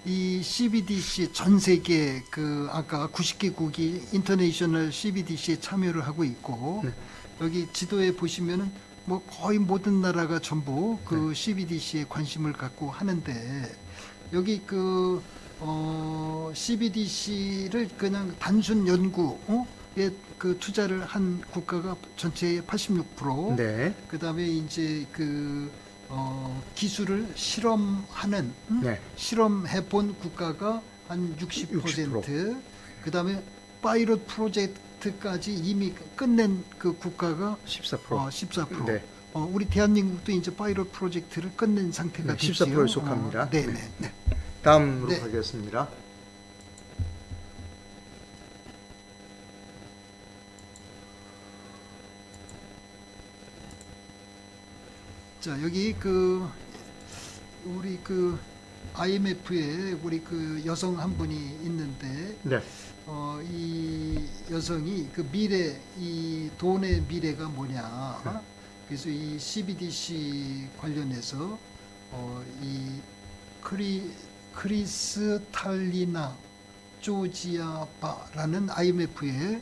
이 CBDC 전 세계 그 아까 90개국이 인터내셔널 CBDC에 참여를 하고 있고 네. 여기 지도에 보시면은 뭐 거의 모든 나라가 전부 그 CBDC에 관심을 갖고 하는데 여기 그 CBDC를 그냥 단순 연구에 그 투자를 한 국가가 전체의 86%. 네. 그다음에 이제 그 기술을 실험하는 네. 실험해 본 국가가 한 60%. 그다음에 파이럿 프로젝트까지 이미 끝낸 그 국가가 14%. 14%. 네. 우리 대한민국도 이제 파이럿 프로젝트를 끝낸 상태가 네, 됐죠. 14%에 속합니다. 네, 네. 네, 네. 다음으로 네. 가겠습니다. 자, 여기 그 우리 그 IMF에 우리 그 여성 한 분이 있는데 네. 이 여성이 그 미래, 이 돈의 미래가 뭐냐. 네. 그래서 이 CBDC 관련해서 이 크리스탈리나 조지아바라는 IMF의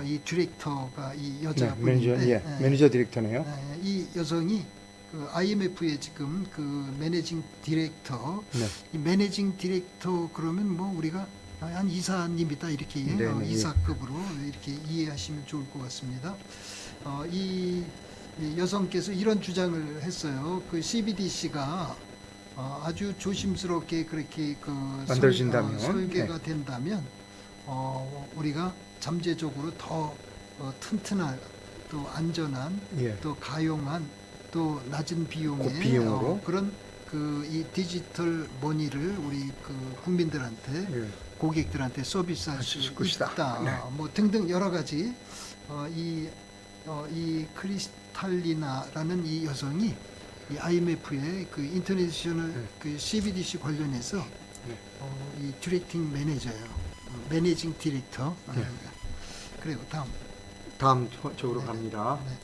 이 디렉터가 이 네, 여자분인데 매니저, 매니저 디렉터네요. 이 여성이 그 IMF의 지금 그 매니징 디렉터. 네. 이 매니징 디렉터 그러면 뭐 우리가 한 이사님이다 이렇게 네네, 예. 이사급으로 이렇게 이해하시면 좋을 것 같습니다. 이 여성께서 이런 주장을 했어요. 그 CBDC가 아주 조심스럽게 그렇게 그 만들어진다면, 설계가 된다면 우리가 잠재적으로 더 튼튼한 또 안전한 예. 또 가용한 또 낮은 비용의 고비용으로. 그런 그 이 디지털 머니를 우리 그 국민들한테 예. 고객들한테 서비스할 할 수 수 있을 것이다. 있다. 네. 뭐 등등 여러 가지 이 크리스탈리나라는 이 여성이 이 IMF의 그 인터내셔널 네. 그 CBDC 관련해서 네. 이 디렉팅 매니저예요. 매니징 디렉터. 네. 그리고 다음 쪽으로 네. 갑니다. 네.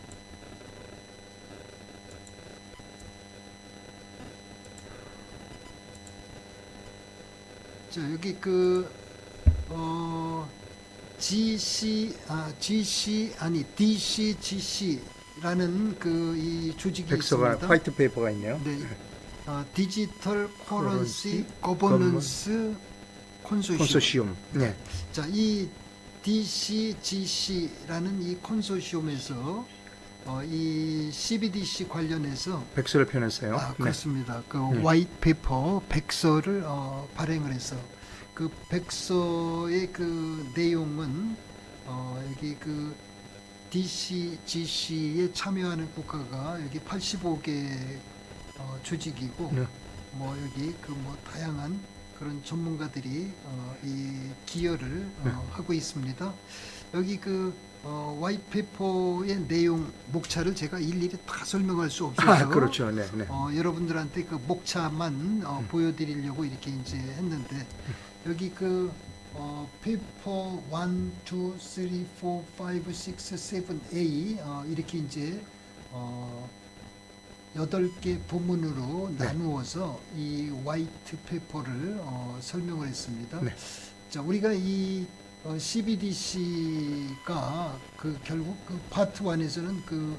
자, 여기 그 DCGC라는 그 이 조직이 백서가 있습니다. 화이트 페이퍼가 있네요. 네, 디지털 커런시 커런시 거버넌스 콘소시엄. 컨소시움. 네. 자, 이 DCGC라는 이 콘소시엄에서 이 CBDC 관련해서 백서를 펴냈어요. 네. 그렇습니다. 그 화이트 페이퍼 백서를 발행을 해서 그 백서의 그 내용은 여기 그 DCGC에 참여하는 국가가 여기 85개 조직이고 네. 뭐 여기 그 뭐 다양한 그런 전문가들이 이 기여를 하고 있습니다. 여기 그 화이트페이퍼의 내용 목차를 제가 일일이 다 설명할 수 없어서 그렇죠. 네. 네. 여러분들한테 그 목차만 보여드리려고 이렇게 이제 했는데 여기 그 페이퍼 1, 2, 3, 4, 5, 6, 7, 8A 이렇게 이제 8개 부문으로 네. 나누어서 이 화이트 페이퍼를 설명을 했습니다. 네. 자, 우리가 이 CBDC가 그 결국 그 파트 1에서는 그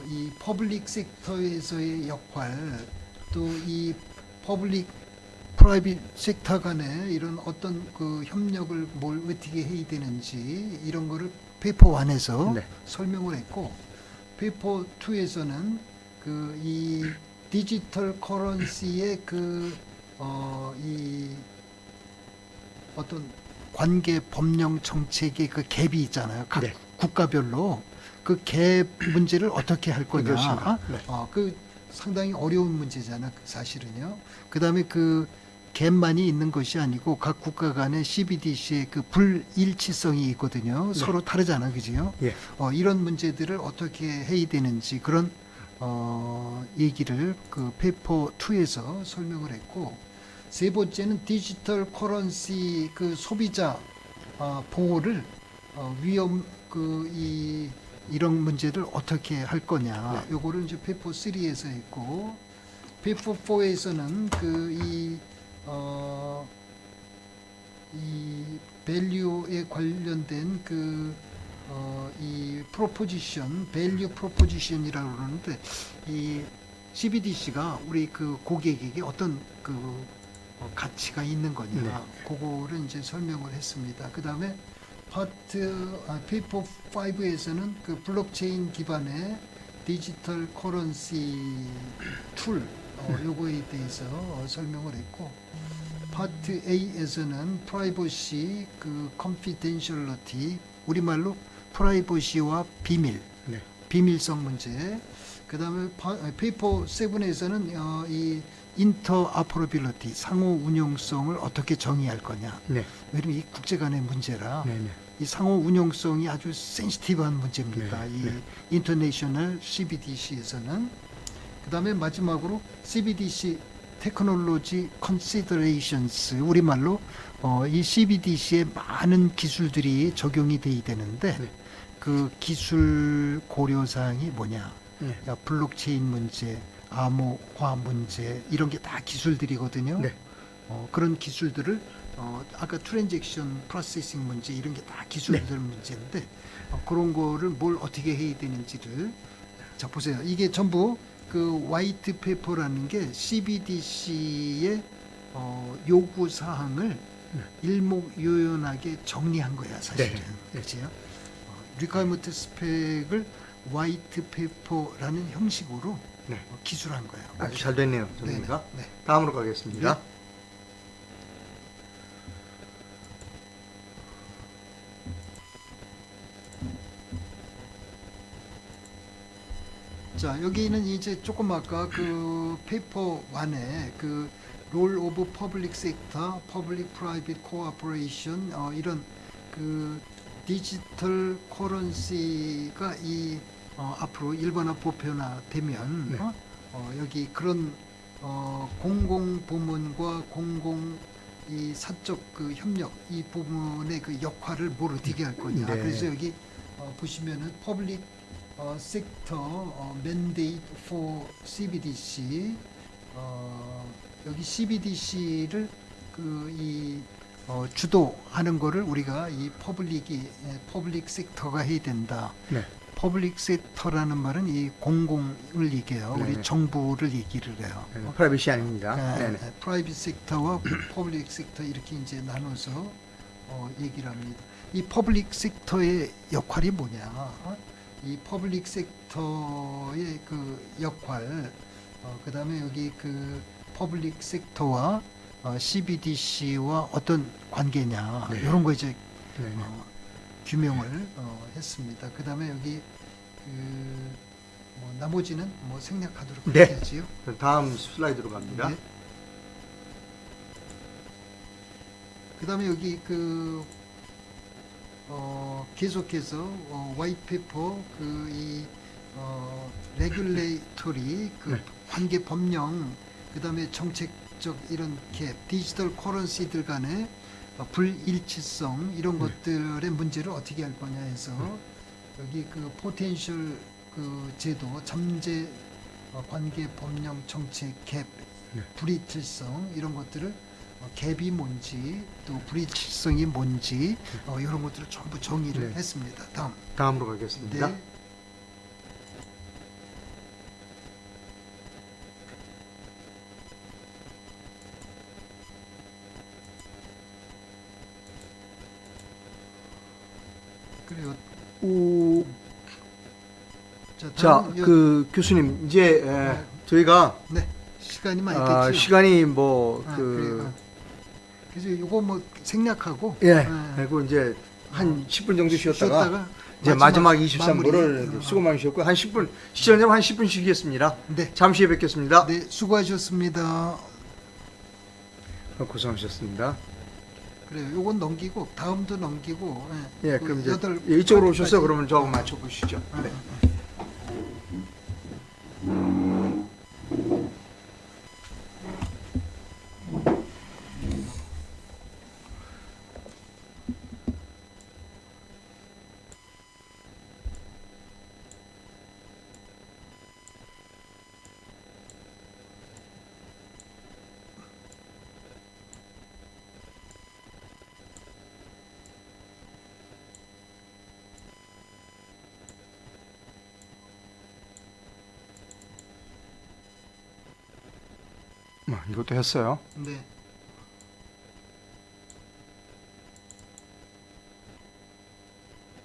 이 퍼블릭 섹터에서의 역할 또 이 퍼블릭 프라이빗 섹터 간에 이런 어떤 그 협력을 뭘 어떻게 해야 되는지 이런 거를 페이퍼 1에서 네. 설명을 했고 페이퍼 2에서는 그 이 디지털 커런시의 그 이 어떤 관계 법령 정책의 그 갭이 있잖아요. 각 네. 국가별로 그 갭 문제를 어떻게 할 거냐. 그렇습니다. 네. 그 상당히 어려운 문제잖아. 사실은요. 그다음에 그 갭만이 있는 것이 아니고 각 국가 간의 CBDC의 그 불일치성이 있거든요. 네. 서로 다르잖아, 그지요? 예. 이런 문제들을 어떻게 해야 되는지 그런 얘기를 그 페이퍼 2에서 설명을 했고 세 번째는 디지털 커런시 그 소비자 보호를 위험 이런 문제를 어떻게 할 거냐. 네. 요거를 이제 페이퍼 3에서 했고 페이퍼 4에서는 이 밸류에 관련된 이 프로포지션, 밸류 프로포지션이라고 그러는데 이 CBDC가 우리 그 고객에게 어떤 그 가치가 있는 거냐, 네. 그거를 이제 설명을 했습니다. 그 다음에 페이퍼 5에서는 그 블록체인 기반의 디지털 커런시 툴, 요거에 대해서 설명을 했고, 파트 A에서는 프라이버시, 그 컨피덴셜리티, 우리말로 프라이버시와 비밀, 네. 비밀성 문제. 그 다음에 페이퍼 7에서는 이 인터오퍼러빌리티, 상호 운용성을 어떻게 정의할 거냐. 네. 왜냐면 이 국제 간의 문제라 네. 네. 이 상호 운용성이 아주 센시티브한 문제입니다. 네, 이 네. 인터내셔널 CBDC에서는. 그 다음에 마지막으로 CBDC 테크놀로지 컨시더레이션스, 우리말로 이 CBDC에 많은 기술들이 적용이 돼야 되는데 네. 그 기술 고려사항이 뭐냐. 네. 블록체인 문제, 암호화 문제, 이런 게 다 기술들이거든요. 네. 그런 기술들을 아까 트랜잭션 프로세싱 문제 이런 게 다 기술들 문제인데 그런 거를 뭘 어떻게 해야 되는지를 자 보세요. 이게 전부 그 화이트 페이퍼라는 게 CBDC의 요구 사항을 일목요연하게 정리한 거야 사실은. 네. 그렇지요? 리퀘어먼트 스펙을 화이트 페이퍼라는 형식으로 네. 기술한 거예요. 아주 잘 됐네요, 정리가. 네, 네. 다음으로 가겠습니다. 네. 자, 여기는 이제 조금 아까 그 페이퍼 1에 그 롤 오브 퍼블릭 섹터, 퍼블릭 프라이빗 코어포레이션 이런 그 디지털 커런시가 앞으로 일반화 보편화되면 네. 여기 그런 공공 부문과 공공 이 사적 그 협력 이 부분의 그 역할을 뭐로 되게 할 거냐. 네. 그래서 여기 보시면은 퍼블릭 섹터 mandate for CBDC 여기 CBDC를 주도하는 거를 우리가 이 퍼블릭 섹터가 해야 된다. 네. 퍼블릭 섹터라는 말은 이 공공을 얘기해요. 네네. 우리 정부를 얘기를 해요. 프라이빗이 아닙니다. 네, 네네. 프라이빗 섹터와 퍼블릭 섹터 이렇게 이제 나눠서 얘기를 합니다. 이 퍼블릭 섹터의 역할이 뭐냐? 이 퍼블릭 섹터의 그 역할, 그다음에 여기 그 퍼블릭 섹터와 CBDC와 어떤 관계냐 네. 이런 거 이제 네네. 규명을 했습니다. 그다음에 여기 뭐 나머지는 뭐 생략하도록 네. 해야지요. 다음 슬라이드로 갑니다. 네. 그다음에 여기 계속해서 화이트페이퍼 레귤레이터리 네. 관계 법령 그다음에 정책적 이런 갭 디지털 커런시들 간의 불일치성 이런 것들의 문제를 어떻게 할 거냐 해서 여기 그 포텐셜 그 제도 잠재 관계 법령 정책 갭 네. 불일치성 이런 것들을 갭이 뭔지 또 불일치성이 뭔지 이런 것들을 전부 정의를 네. 했습니다. 다음으로 가겠습니다. 네. 그래요. 자, 자, 다음 그 교수님 이제 저희가 네 시간이 많이 됐죠. 시간이 뭐 그래요. 그래서 이거 뭐 생략하고 그리고 이제 한 10분 정도 쉬었다가 이제 마지막 마지막 23부를 마무리. 수고 많으셨고 한 10분 시청자분 한 10분 쉬겠습니다. 네. 잠시 후에 뵙겠습니다. 네, 수고하셨습니다. 고생하셨습니다. 그래요. 요건 넘기고 다음도 넘기고 예, 그 그럼 이제 여덟 이쪽으로 가지까지. 오셔서 그러면 저하고 맞춰 보시죠. 네. 이것도 했어요. 네.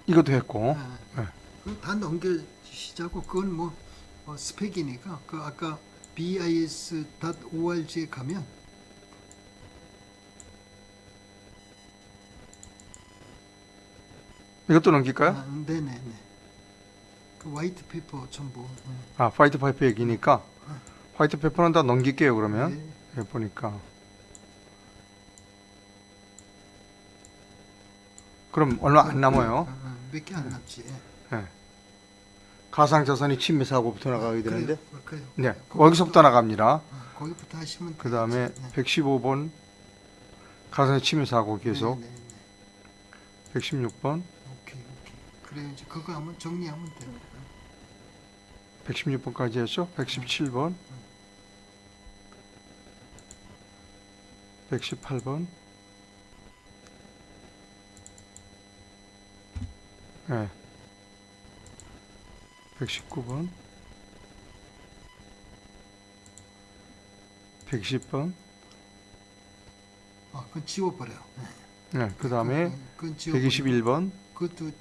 이것도 했고. 네. 그럼 다 넘겨주시자고. 그건 뭐 스펙이니까 그 아까 bis.org에 가면 이것도 넘길까요? 네네네. 그 화이트 페이퍼 전부. 화이트 파이프 얘기니까 화이트 페퍼는 다 넘길게요. 그러면 네. 예, 보니까 그럼 얼마 안 남아요. 몇 개 안 남지. 예. 가상자산이 침해 사고부터 나가게 되는데 그래요. 네, 거기서부터 나갑니다. 거기부터 하시면 그 다음에 되겠지. 115번 가상의 침해 사고 계속 네. 116번 오케이. 그래 이제 그거 하면 정리하면 돼요. 116번까지 했죠. 117번 118번 네. 119번 120번 그건 지워버려. 네, 그 다음에 그건 지워버리고. 121번. 그것도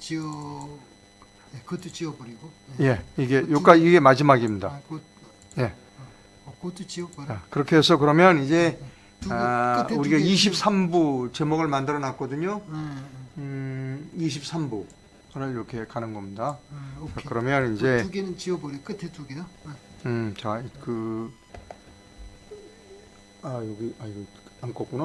그것도 지워버리고. 예, 이게 그 여기까지 이게 마지막입니다. 예. 예. 그것도 지워버려. 자, 그렇게 해서 그러면 이제 끝에 우리가 두 개 23부 제목을 만들어 놨거든요. 음, 23부를 이렇게 가는 겁니다. 오케이. 그러면 이제 두 개는 지워버려. 끝에 두 개요. 자, 이거 안 껐구나.